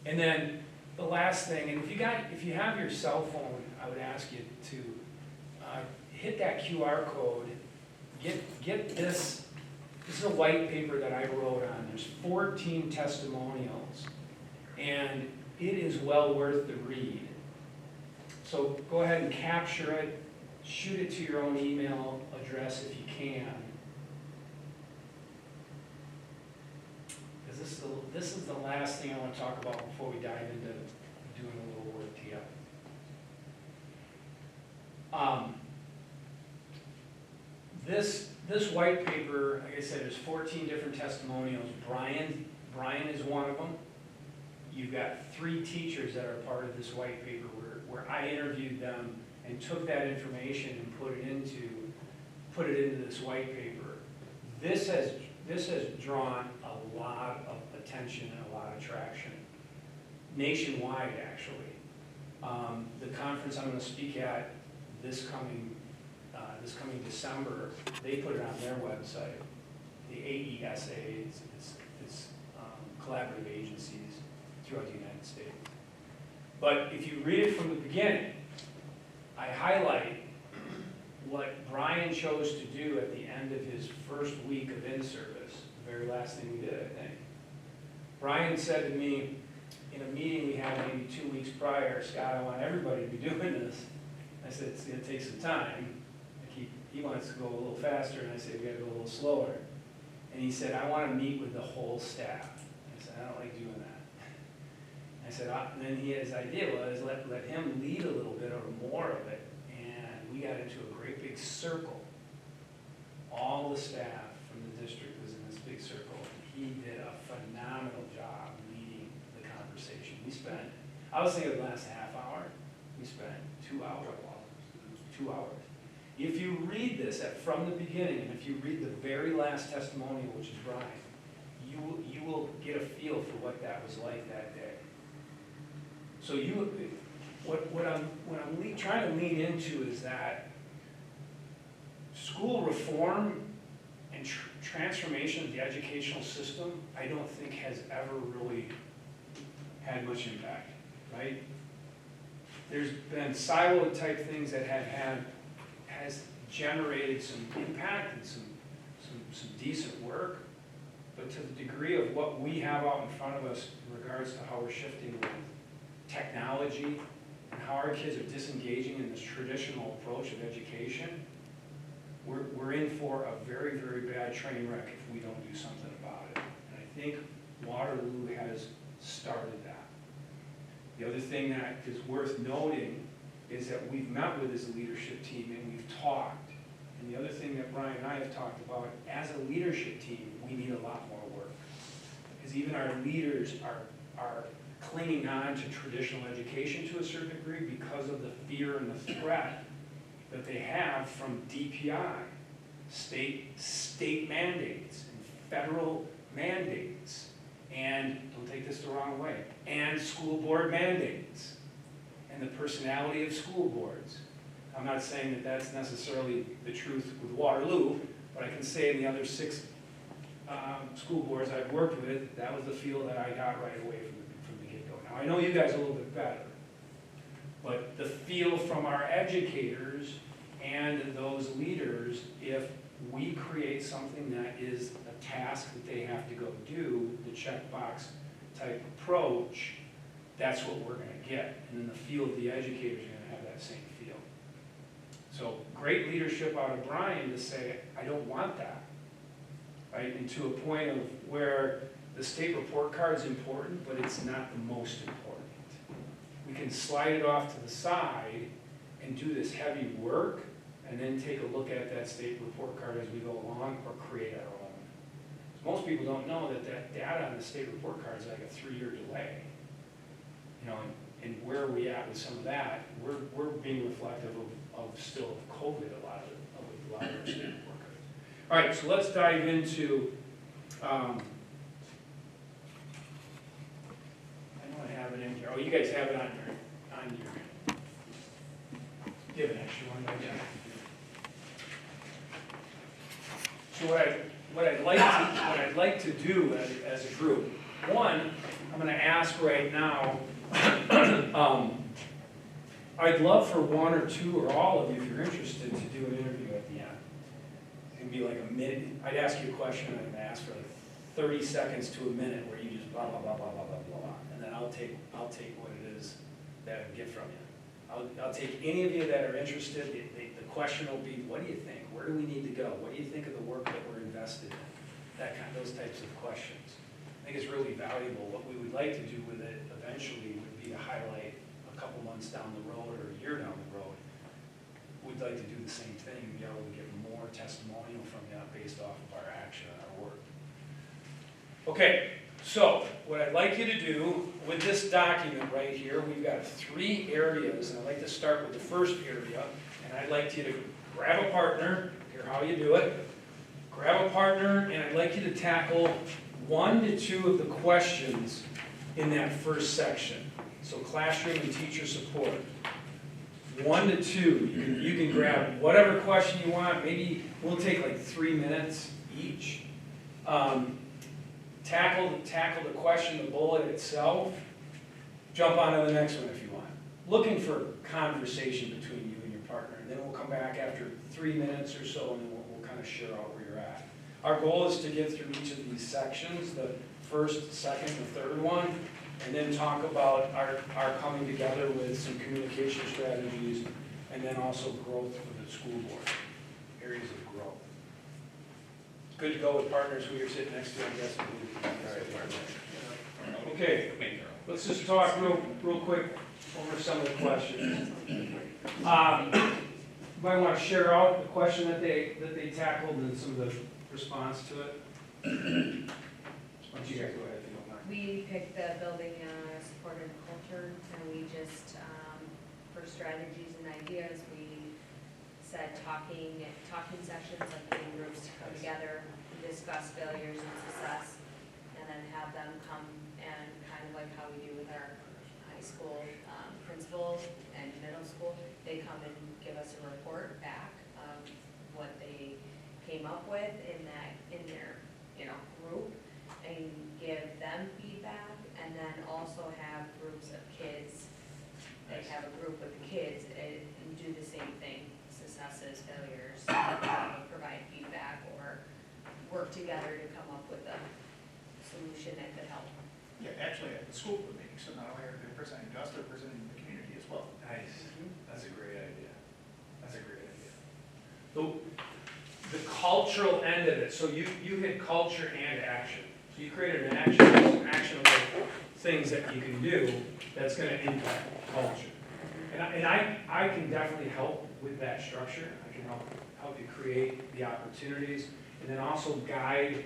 And then the last thing, and if you have your cell phone, I would ask you to hit that QR code. Get this. This is a white paper that I wrote on. There's 14 testimonials, and it is well worth the read. So go ahead and capture it, shoot it to your own email address if you can. Because this is the last thing I want to talk about before we dive into doing a little work together. This white paper, like I said, there's 14 different testimonials. Brian is one of them. You've got 3 teachers that are part of this white paper where I interviewed them and took that information and put it into this white paper. This has drawn a lot of attention and a lot of traction, nationwide actually. The conference I'm going to speak at this coming December, they put it on their website. The AESA, it's collaborative agencies throughout the United States. But if you read it from the beginning, I highlight what Brian chose to do at the end of his first week of in-service, the very last thing we did, I think. Brian said to me in a meeting we had maybe 2 weeks prior, Scott, I want everybody to be doing this. I said, it's going to take some time. He wants to go a little faster, and I said, we got to go a little slower. And he said, I want to meet with the whole staff. I said, I don't like doing that. I said, and then his idea was let him lead a little bit or more of it. And we got into a great big circle. All the staff from the district was in this big circle. He did a phenomenal job leading the conversation. I was thinking the last half hour, we spent 2 hours. 2 hours. If you read this from the beginning, and if you read the very last testimonial, which is Brian, you will get a feel for what that was like that day. So what I'm trying to lean into is that school reform and transformation of the educational system, I don't think has ever really had much impact, right? There's been siloed type things that has generated some impact and some decent work, but to the degree of what we have out in front of us in regards to how we're shifting with technology and how our kids are disengaging in this traditional approach of education, we're in for a very, very bad train wreck if we don't do something about it. And I think Waterloo has started that. The other thing that is worth noting is that we've met with as a leadership team and we've talked. And the other thing that Brian and I have talked about, as a leadership team, we need a lot more work. Because even our leaders are clinging on to traditional education to a certain degree because of the fear and the threat that they have from DPI, state mandates, and federal mandates, and, don't take this the wrong way, and school board mandates, and the personality of school boards. I'm not saying that that's necessarily the truth with Waterloo, but I can say in the other 6 school boards I've worked with, that was the feel that I got right away from the Now, I know you guys a little bit better, but the feel from our educators and those leaders, if we create something that is a task that they have to go do, the checkbox type approach, that's what we're gonna get. And then the feel of the educators are gonna have that same feel. So great leadership out of Brian to say, I don't want that, right? And to a point of where the state report card is important, but it's not the most important. We can slide it off to the side and do this heavy work and then take a look at that state report card as we go along or create our own. Most people don't know that that data on the state report card is like a 3-year delay. You know, and where are we at with some of that? We're being reflective of still of COVID, a lot of our state report cards. All right, so let's dive into, I don't have it in here. Oh, you guys have it on your, do you have an extra one? Yeah. So what I'd like to do as a group, one, I'm going to ask right now. I'd love for one or two or all of you, if you're interested, to do an interview at the end. It'd be like a minute. I'd ask you a question and I'm going to ask for like 30 seconds to a minute where you just blah blah blah blah blah blah blah, and then I'll take what it is that I get from you. I'll take any of you that are interested. The question will be, what do you think? Where do we need to go? What do you think of the work that we're invested in? Those types of questions. I think it's really valuable. What we would like to do with it eventually would be to highlight a couple months down the road or a year down the road. We'd like to do the same thing and be able to get more testimonial from you based off of our action and our work. Okay, so what I'd like you to do with this document right here, we've got 3 areas, and I'd like to start with the first area, and I'd like you to grab a partner, hear how you do it, grab a partner, and I'd like you to tackle 1 to 2 of the questions in that first section. So classroom and teacher support. 1 to 2, you can grab whatever question you want. Maybe we'll take like 3 minutes each. Tackle the question, the bullet itself. Jump on to the next one if you want. Looking for conversation between you and your partner. And then we'll come back after 3 minutes or so, and then we'll kind of share out where you're at. Our goal is to get through each of these sections, the first, second, and third one, and then talk about our coming together with some communication strategies, and then also growth for the school board, areas of growth. It's good to go with partners who you're sitting next to, I guess. Okay, let's just talk real quick over some of the questions. You might want to share out the question that they tackled and some of the response to it. Why don't you guys go ahead if you don't mind. We picked the building support and culture, and we just, for strategies and ideas, we said talking sessions, like getting groups to come together, discuss failures and success, and then have them come and kind of like how we do with our high school principals and middle school, they come and give us a report back of what they came up with in their group, and give them feedback, and then also have groups of kids. They have a group of kids and do the same thing, successes, failures, provide feedback or work together to come up with a solution that could help. Yeah, actually at the school board meeting, so not only are they presenting to us, they're presenting to the community as well. Nice. That's a great idea. That's a great idea. The cultural end of it, so you hit culture and action. So you created an actionable things that you can do that's going to impact culture. And I can definitely help with that structure. I can help you create the opportunities, and then also guide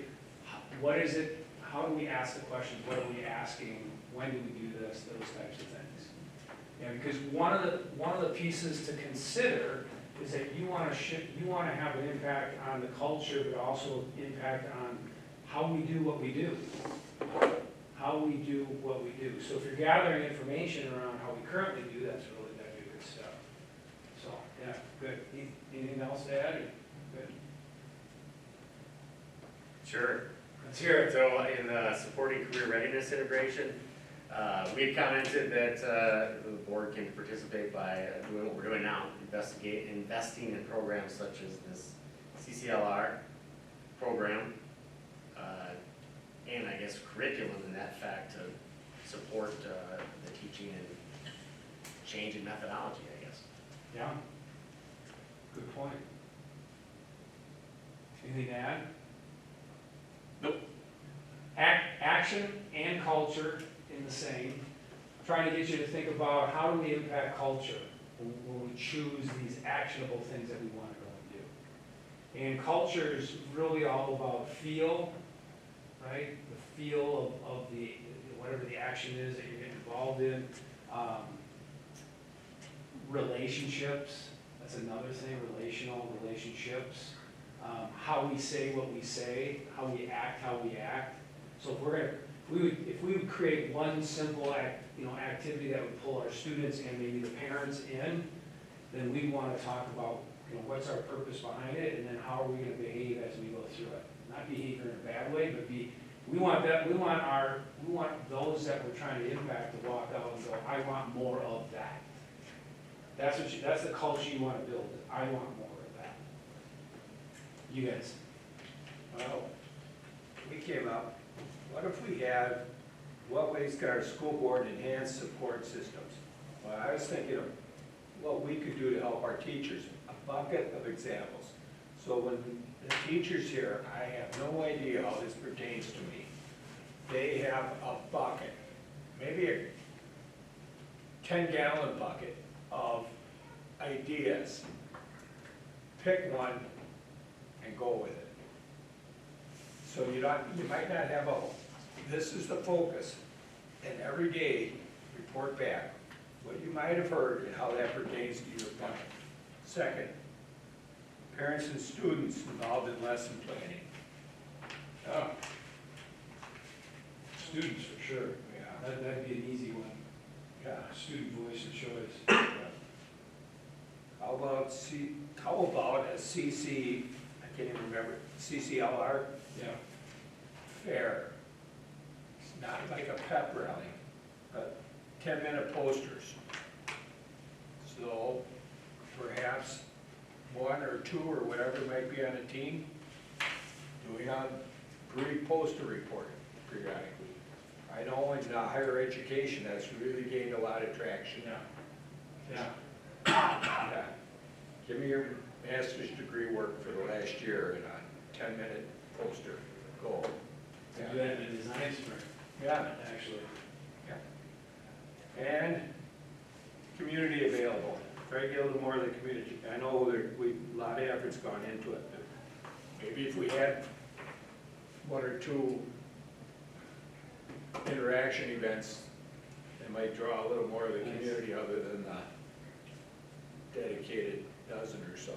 what is it, how do we ask the questions, what are we asking, when do we do this, those types of things. Yeah, because one of the pieces to consider is that you want to have an impact on the culture, but also impact on how we do what we do. How we do what we do. So if you're gathering information around how we currently do, that'd be good stuff. So, yeah, good. Anything else to add? Good. Sure. Let's hear it. So in supporting career readiness integration, We had commented that the board can participate by doing what we're doing now, investing in programs such as this CCLR program, and I guess curriculum in that fact to support the teaching and change in methodology, I guess. Yeah. Good point. Anything to add? Nope. Action and culture in the same. Trying to get you to think about how do we impact culture when we choose these actionable things that we want to go and do. And culture is really all about feel, right? The feel of the, whatever the action is that you're getting involved in. Relationships, that's another thing, relational relationships. How we say what we say, how we act, So if we're gonna, if we would create one simple activity that would pull our students and maybe the parents in, then we'd want to talk about, what's our purpose behind it, and then how are we going to behave as we go through it. Not behavior in a bad way, but we want those that we're trying to impact to walk out and go, I want more of that. That's the culture you want to build. I want more of that. You guys. Well, we came up, what if we had, what ways can our school board enhance support systems? Well, I was thinking of what we could do to help our teachers, a bucket of examples. So when the teachers here, I have no idea how this pertains to me. They have a bucket, maybe a 10-gallon bucket of ideas. Pick one and go with it. So you might not have this is the focus, and every day report back what you might have heard and how that pertains to your bucket. Second, parents and students involved in lesson planning. Oh. Students for sure. Yeah. That'd be an easy one. Yeah. Student voice and choice. Yeah. How about a CC, I can't even remember, CCLR? Yeah. Fair. It's not like a pep rally, but 10-minute posters. So perhaps one or two or whatever might be on a team, doing a brief poster report periodically. I know in higher education that's really gained a lot of traction. Yeah. Yeah. Give me your master's degree work for the last year in a 10-minute poster. Go. Do that in a design sprint. Yeah. Actually. Yeah. And community available. Try to get a little more of the community. I know a lot of effort's gone into it, but maybe if we had one or two interaction events, it might draw a little more of the community other than the dedicated dozen or so.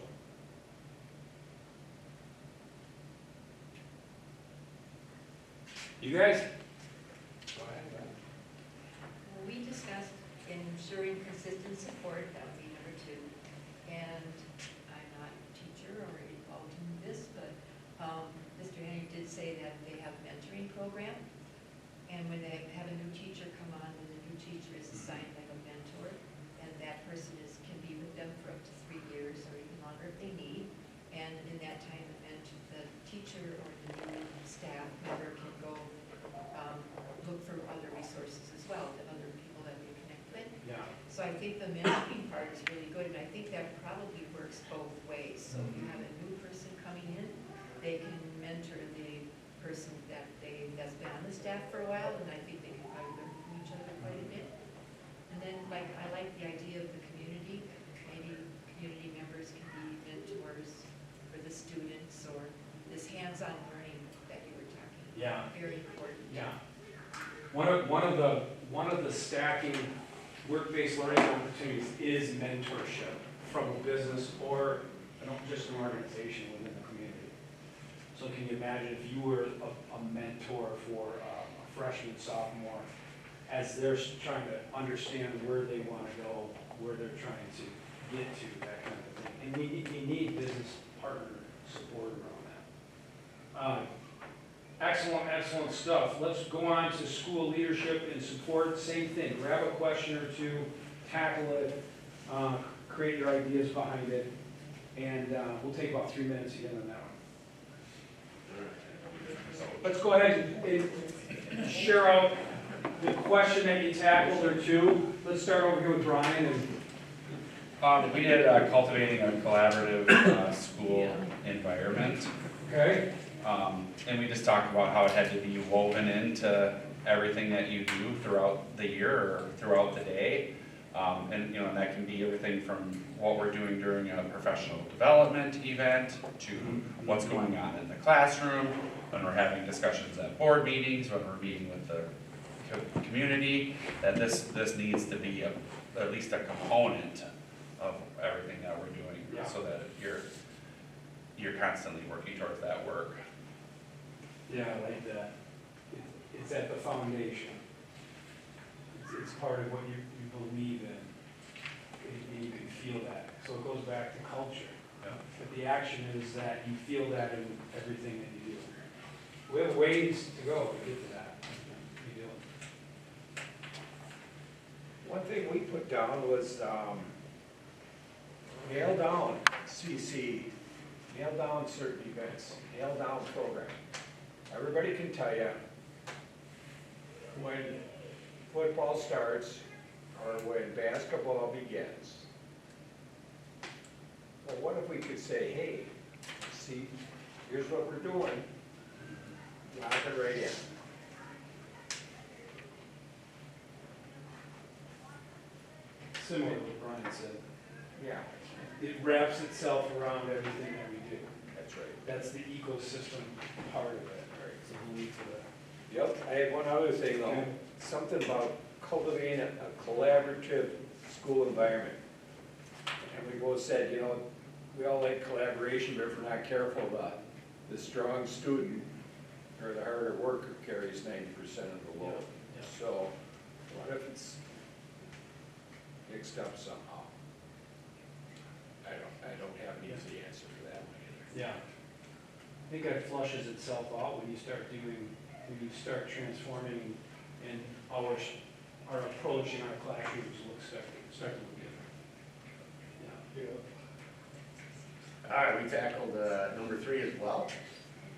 You guys? We discussed ensuring consistent support, that would be number 2. And I'm not a teacher or involved in this, but Mr. Henry did say that they have a mentoring program. And when they have a new teacher come on, then the new teacher is assigned like a mentor. And that person can be with them for up to 3 years or even longer if they need. And in that time, the teacher or the new staff member can go look for other resources as well, the other people that they connect with. Yeah. So I think the mentoring part is really good, and I think that probably works both ways. So if you have a new person coming in, they can mentor the person that's been on the staff for a while, and I think they can probably learn from each other quite a bit. And then, I like the idea of the community. Maybe community members can be mentors for the students, or this hands-on learning that you were talking about. Yeah. Very important. Yeah. One of the stacking work-based learning opportunities is mentorship from a business or just an organization within the community. So can you imagine if you were a mentor for a freshman, sophomore, as they're trying to understand where they want to go, where they're trying to get to, that kind of thing. And you need business partner support around that. Excellent, excellent stuff. Let's go on to school leadership and support. Same thing, grab a question or two, tackle it, create your ideas behind it, and we'll take about 3 minutes again on that one. Let's go ahead and share out the question that you tackled or two. Let's start over here with Brian. We did cultivating a collaborative school environment. Okay. And we just talked about how it had to be woven into everything that you do throughout the year or throughout the day. And that can be everything from what we're doing during a professional development event to what's going on in the classroom, when we're having discussions at board meetings, when we're meeting with the community, that this needs to be at least a component of everything that we're doing, so that you're constantly working towards that work. Yeah, I like that. It's at the foundation. It's part of what you believe in, and you can feel that. So it goes back to culture. Yeah. But the action is that you feel that in everything that you do. We have ways to go to get to that. We do. One thing we put down was, nail down CC, nail down certain events, nail down program. Everybody can tell you when football starts or when basketball begins. Well, what if we could say, hey, see, here's what we're doing, lock it right in. Similar to what Brian said. Yeah, It wraps itself around everything that we do. that's right. That's the ecosystem part of it, right? It's a belief to that. Yep, I had one other thing though, something about cultivating a collaborative school environment. And we both said, we all like collaboration, but if we're not careful, the strong student or the harder worker carries 90% of the load. Yeah. So what if it's mixed up somehow? I don't have an easy answer for that one either. Yeah. I think that flushes itself out when you start transforming and our approach in our classrooms start to look different. Yeah. All right, we tackled number 3 as well.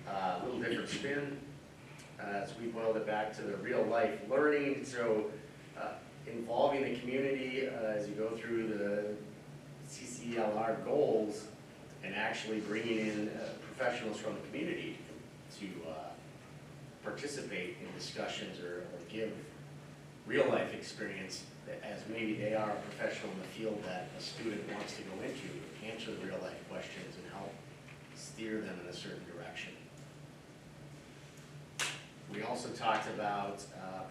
A little different spin. So we boiled it back to the real life learning. So involving the community as you go through the CCLR goals and actually bringing in professionals from the community to participate in discussions or give real life experience as maybe they are a professional in the field that a student wants to go into, answer the real life questions and help steer them in a certain direction. We also talked about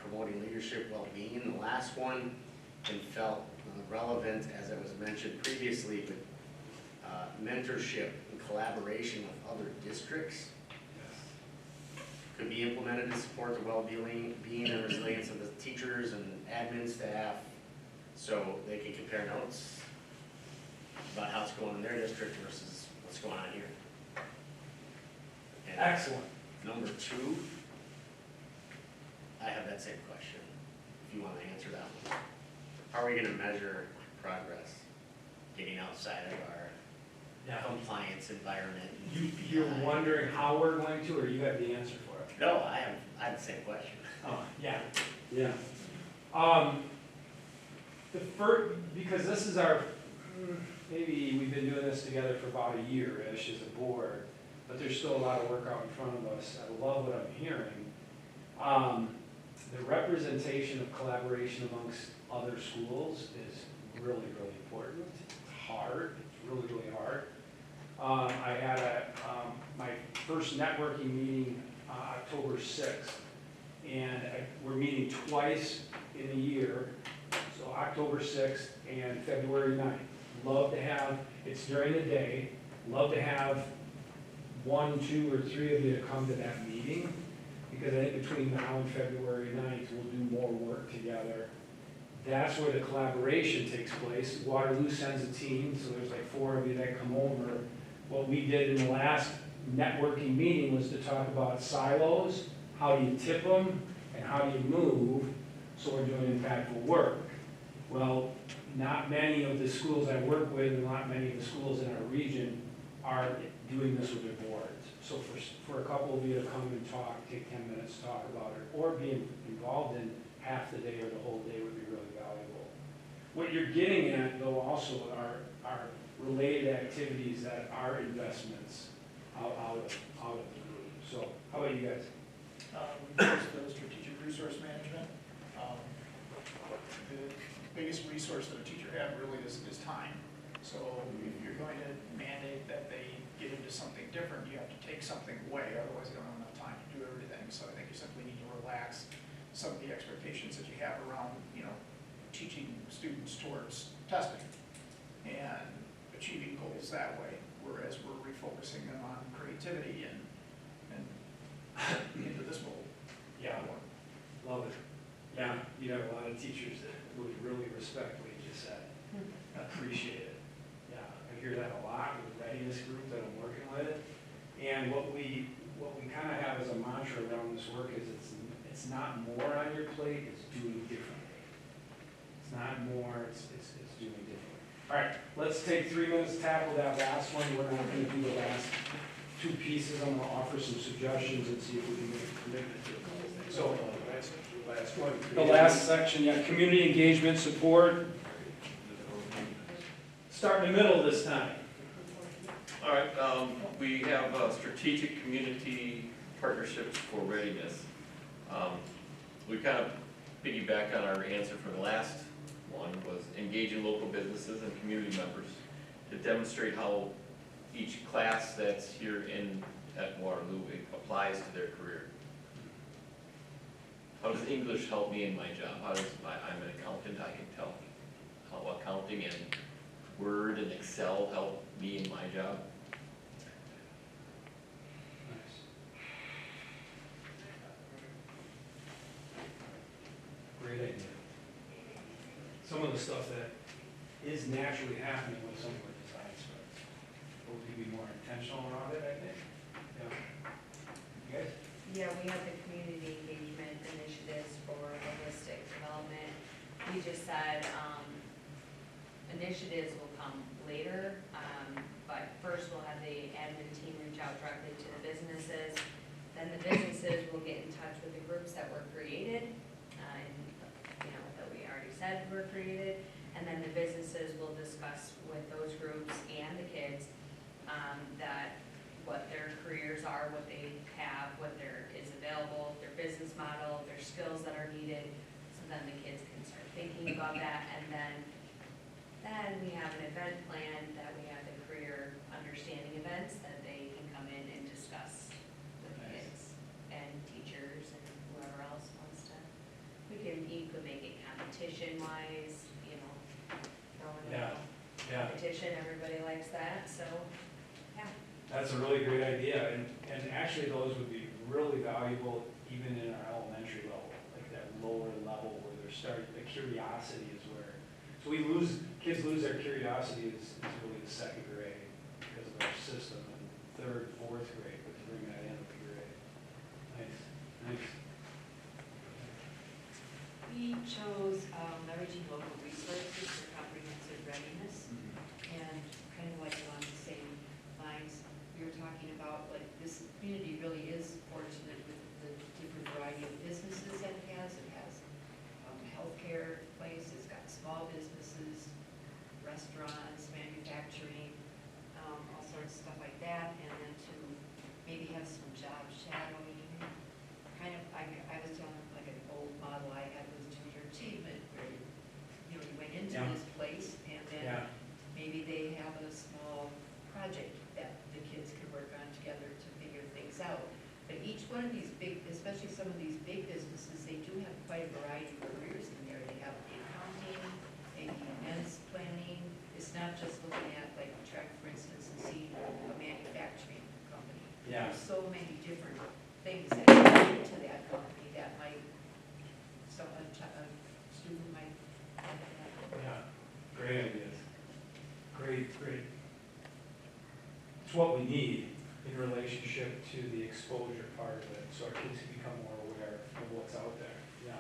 promoting leadership well-being, the last one, and felt relevant, as it was mentioned previously, but mentorship and collaboration with other districts could be implemented to support the well-being and resilience of the teachers and admin staff, so they can compare notes about how it's going in their district versus what's going on here. And Excellent. number 2, I have that same question, if you want to answer that one. How are we going to measure progress, getting outside of our compliance environment? You're wondering how we're going to, or you have the answer for it? No, I have the same question. Oh, yeah. Yeah. Because this is our, maybe we've been doing this together for about a year-ish as a board, but there's still a lot of work out in front of us. I love what I'm hearing. The representation of collaboration amongst other schools is really, really important. It's hard, it's really, really hard. I had my first networking meeting October 6th, and we're meeting twice in a year, so October 6th and February 9th. Love to have, it's during the day, love to have 1, 2, or 3 of you to come to that meeting, because I think between now and February 9th, we'll do more work together. That's where the collaboration takes place. Waterloo sends a team, so there's like 4 of you that come over. What we did in the last networking meeting was to talk about silos, how do you tip them, and how do you move, so we're doing impactful work. Well, not many of the schools I work with, and not many of the schools in our region are doing this with their boards. So for a couple of you to come and talk, take 10 minutes to talk about it, or be involved in half the day or the whole day would be really valuable. What you're getting at, though, also are related activities that are investments out of the group. So how about you guys? We use the strategic resource management. The biggest resource that a teacher has really is time. So if you're going to mandate that they get into something different, you have to take something away, otherwise they don't have enough time to do everything. So I think you simply need to relax some of the expectations that you have around, teaching students towards testing and achieving goals that way, whereas we're refocusing them on creativity and into this mold. Yeah, love it. Yeah, you have a lot of teachers that would really respect what you just said. Appreciate it. Yeah, I hear that a lot with the readiness group that I'm working with. And what we kind of have as a mantra around this work is it's not more on your plate, it's doing differently. It's not more, it's doing differently. All right, let's take 3 minutes to tackle that last one. We're not going to do the last two pieces. I'm going to offer some suggestions and see if we can make a commitment to a couple things. So, last one. The last section, yeah, community engagement support. Start in the middle this time. All right, we have strategic community partnerships for readiness. We kind of piggyback on our answer from the last one, was engaging local businesses and community members to demonstrate how each class that's here at Waterloo applies to their career. How does English help me in my job? I'm an accountant, I can tell how accounting and Word and Excel help me in my job. Great idea. Some of the stuff that is naturally happening with some of our design sprints. We'll be more intentional around it, I think. Yeah. You guys? Yeah, we have the community engagement initiatives for holistic development. We just said, initiatives will come later, but first we'll have the admin team reach out directly to the businesses. Then the businesses will get in touch with the groups that were created, that we already said were created. And then the businesses will discuss with those groups and the kids, that what their careers are, what they have, what there is available, their business model, their skills that are needed. So then the kids can start thinking about that, and then we have an event plan that we have the career understanding events that they can come in and discuss with the kids and teachers and whoever else wants to. You could make it competition wise, throwing a competition, everybody likes that, so, yeah. That's a really great idea, and actually those would be really valuable even in our elementary level, like that lower level where they're starting, the curiosity is where, so kids lose their curiosity is really the second grade because of our system, and third, fourth grade, but to bring that in would be great. Nice. We chose leveraging local resources for comprehensive readiness, and kind of like along the same lines, we were talking about, like, this community really is fortunate with the different variety of businesses that it has. It has healthcare places, got small businesses, restaurants, manufacturing, all sorts of stuff like that, and then to maybe have some job shadowing. Kind of, I was telling like an old model I had was junior achievement, where you went into this place, and then maybe they have a small project that the kids can work on together to figure things out. But each one of these big, especially some of these big businesses, they do have quite a variety of careers in there. They have accounting, maybe events planning. It's not just looking at, like, Trek, for instance, and seeing a manufacturing company. Yeah. There's so many different things that go into that company that might, a student might have that. Yeah, great ideas. Great. It's what we need. in relationship to the exposure part of it, so our kids can become more aware of what's out there, yeah.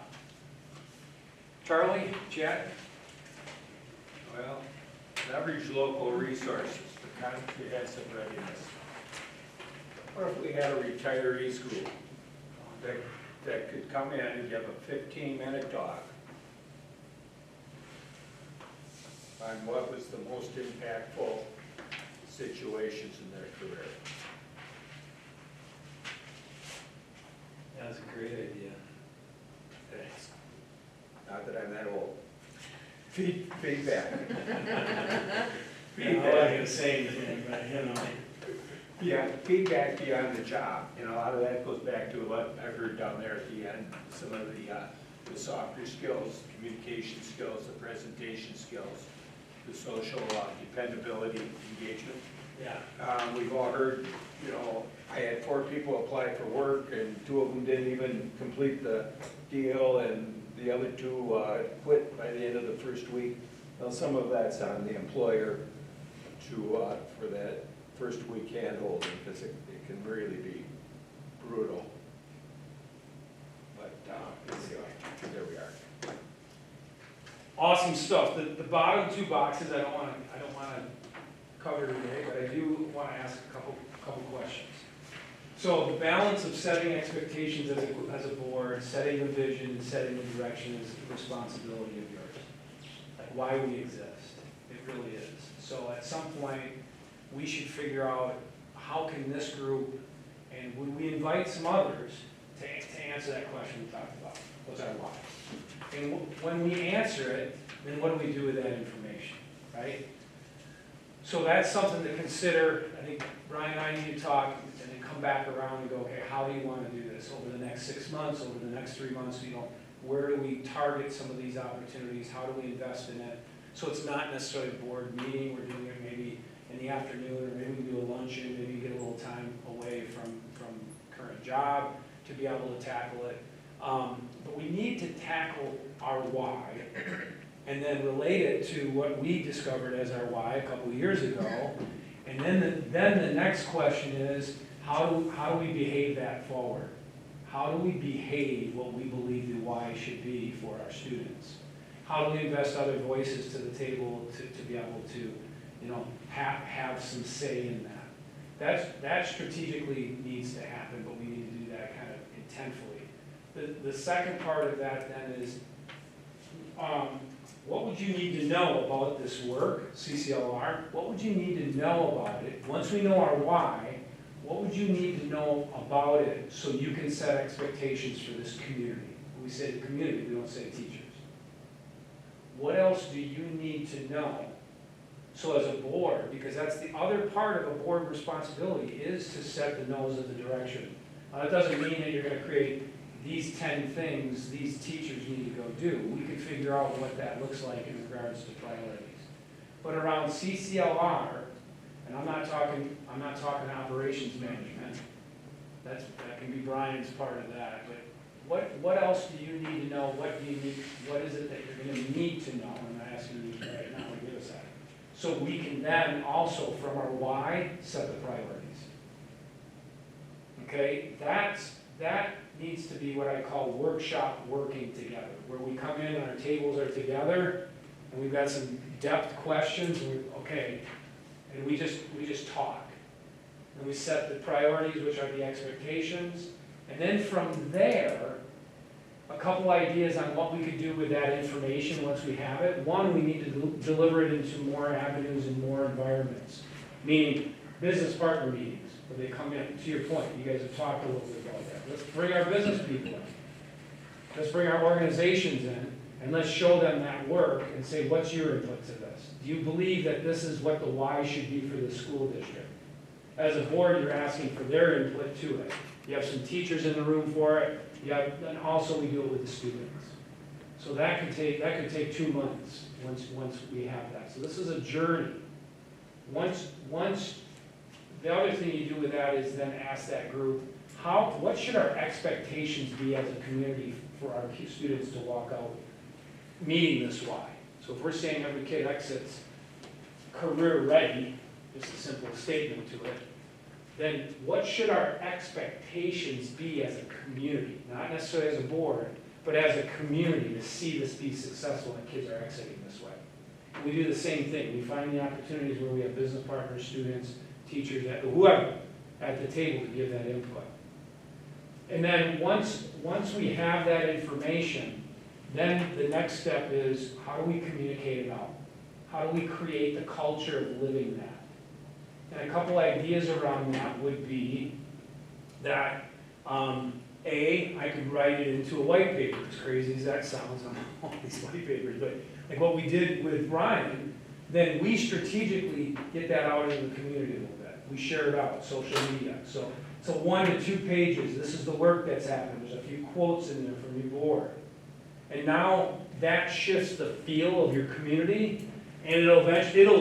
Charlie, Chad? Well, leverage local resources, the comprehensive readiness. What if we had a retiree school that could come in and give a 15-minute talk on what was the most impactful situations in their career? That's a great idea. Thanks. Not that I'm that old. Feedback. I'm not gonna say anything, but you know. Yeah, feedback beyond the job, you know, a lot of that goes back to what I heard down there at the end, some of the softer skills, communication skills, the presentation skills, the social dependability, engagement. Yeah. We've all heard, you know, I had 4 people apply for work and 2 of them didn't even complete the deal and the other 2 quit by the end of the first week. Well, some of that's on the employer to, for that first week hand-holding, because it can really be brutal. But anyway, there we are. Awesome stuff. The bottom 2 boxes I don't wanna cover today, but I do wanna ask a couple questions. So the balance of setting expectations as a board, setting the vision, and setting the direction is the responsibility of yours. Like why we exist. It really is. So at some point, we should figure out how can this group, and would we invite some others to answer that question we talked about, what's our why? And when we answer it, then what do we do with that information, right? So that's something to consider. I think Brian and I need to talk and then come back around and go, okay, how do you want to do this over the next 6 months, over the next 3 months, you know, where do we target some of these opportunities, how do we invest in it? So it's not necessarily a board meeting, we're doing it maybe in the afternoon, or maybe we do a luncheon, maybe get a little time away from current job to be able to tackle it. But we need to tackle our why, and then relate it to what we discovered as our why a couple of years ago. And then the next question is, how do we behave that forward? How do we behave what we believe the why should be for our students? How do we invest other voices to the table to be able to, you know, have some say in that? That strategically needs to happen, but we need to do that kind of intentfully. The second part of that then is, what would you need to know about this work, CCLR? What would you need to know about it? Once we know our why, what would you need to know about it so you can set expectations for this community? We say the community, we don't say teachers. What else do you need to know? So as a board, because that's the other part of a board responsibility, is to set the nose of the direction. That doesn't mean that you're going to create these 10 things these teachers need to go do. We could figure out what that looks like in regards to priorities. But around CCLR, and I'm not talking operations management. That can be Brian's part of that. But what else do you need to know? What is it that you're going to need to know? I'm not asking you right now to give us that. So we can then also, from our why, set the priorities. Okay, that needs to be what I call workshop working together, where we come in and our tables are together, and we've got some depth questions, and and we just talk. And we set the priorities, which are the expectations, and then from there, a couple ideas on what we could do with that information once we have it. One, we need to deliver it into more avenues and more environments, meaning business partner meetings, where they come in. To your point, you guys have talked a little bit about that. Let's bring our business people in. Let's bring our organizations in, and let's show them that work and say, what's your input to this? Do you believe that this is what the why should be for the school district? As a board, you're asking for their input to it. You have some teachers in the room for it. And also we do it with the students. So that could take 2 months once we have that. So this is a journey. Once the other thing you do with that is then ask that group, what should our expectations be as a community for our students to walk out meeting this why? So if we're saying every kid exits career ready, just a simple statement to it, then what should our expectations be as a community? Not necessarily as a board, but as a community to see this be successful and kids are exiting this way. We do the same thing. We find the opportunities where we have business partners, students, teachers, whoever at the table to give that input. And then once we have that information, then the next step is how do we communicate it out? How do we create the culture of living that? And a couple ideas around that would be that, I could write it into a white paper, as crazy as that sounds on all these white papers, but like what we did with Brian, then we strategically get that out into the community a little bit. We share it out, social media. So 1 to 2 pages, this is the work that's happened. There's a few quotes in there from your board. And now that shifts the feel of your community, and it'll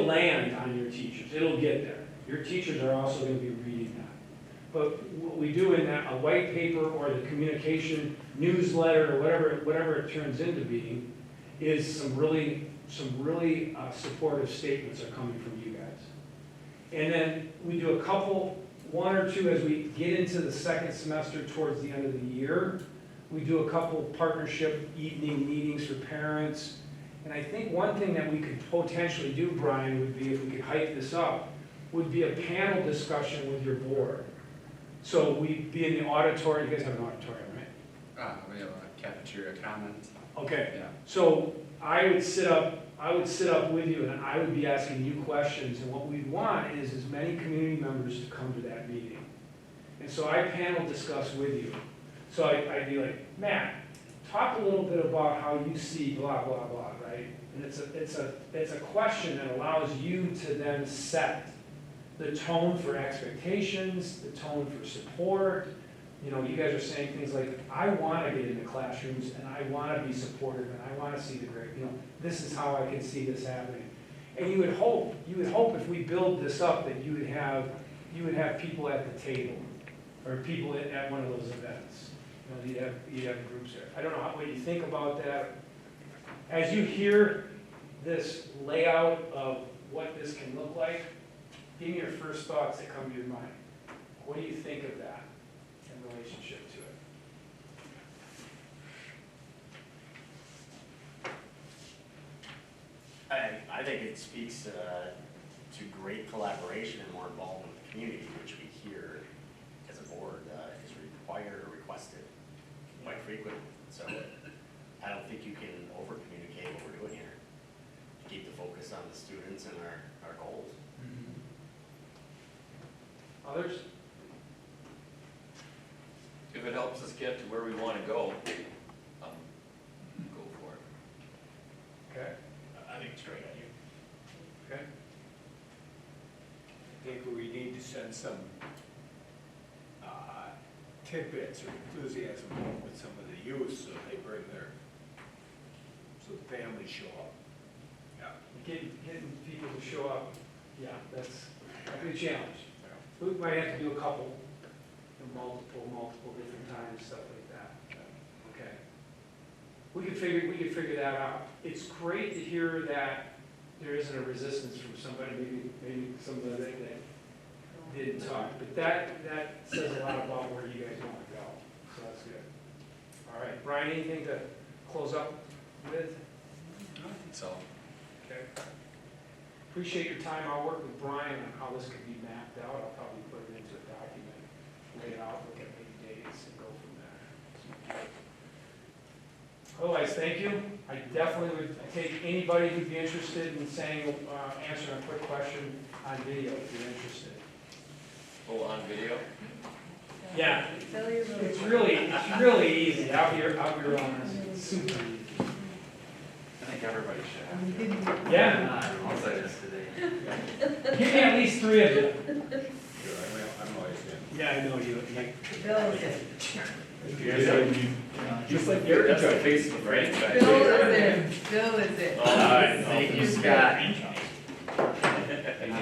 land on your teachers. It'll get there. Your teachers are also going to be reading that. But what we do in that, a white paper or the communication newsletter or whatever it turns into being, is some really supportive statements are coming from you guys. And then we do a couple, 1 or 2 as we get into the second semester towards the end of the year. We do a couple partnership evening meetings for parents. And I think one thing that we could potentially do, Brian, would be if we could hype this up, would be a panel discussion with your board. So we'd be in the auditorium. You guys have an auditorium, right? We have a cafeteria comment. Okay. Yeah. So I would sit up with you and I would be asking you questions, and what we'd want is as many community members to come to that meeting. And so I panel discuss with you. So I'd be like, Matt, talk a little bit about how you see blah, blah, blah, right? And it's a question that allows you to then set the tone for expectations, the tone for support. You know, you guys are saying things like, I want to get into classrooms and I want to be supportive and I want to see the great, this is how I can see this happening. And you would hope if we build this up that you would have people at the table or people at one of those events. You'd have groups there. I don't know what you think about that. As you hear this layout of what this can look like, give me your first thoughts that come to your mind. What do you think of that in relationship to it? I think it speaks to great collaboration and more involvement with the community, which we hear as a board is required or requested quite frequently. So I don't think you can over-communicate what we're doing here to keep the focus on the students and our goals. Others? If it helps us get to where we want to go for it. Okay. I think it's a great idea. Okay. I think we need to send some tidbits or enthusiasm with some of the youth so they bring so the families show up. Yeah. Getting people to show up, yeah, that's a good challenge. We might have to do a couple, multiple different times, stuff like that. Okay. We could figure that out. It's great to hear that there isn't a resistance from somebody, maybe somebody that didn't talk, but that says a lot about where you guys want to go, so that's good. All right, Brian, anything to close up with? I don't think so. Okay. Appreciate your time. I'll work with Brian on how this could be mapped out. I'll probably put it into a document, lay it out, look at maybe dates, and go from there. Otherwise, thank you. I definitely would take anybody who'd be interested in saying, answering a quick question on video if you're interested. Oh, on video? Yeah, it's really easy. I'll be honest. It's super easy. I think everybody should have. Yeah. I'll say this today. Give me at least 3 of you. I'm always in. Yeah, I know you. Bill is in. Just like that's the face of the brand. Bill is in. Bill is in. All right, thank you, Scott.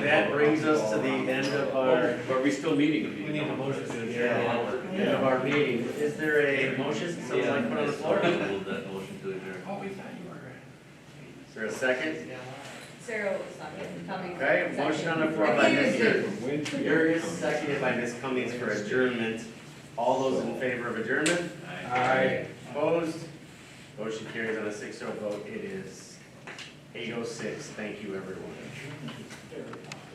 That brings us to the end of our. Are we still meeting? We need a motion to adjourn. End of our meeting. Is there a motion? Someone like to put on the floor? That motion to adjourn. Oh, we thought you were. Is there a second? Sarah was coming. Okay, motion on the floor by Mr. Yurgis, seconded by Ms. Cummings for adjournment. All those in favor of adjournment? Aye. Opposed? Motion carries on a 6-0 vote. It is 8:06. Thank you, everyone.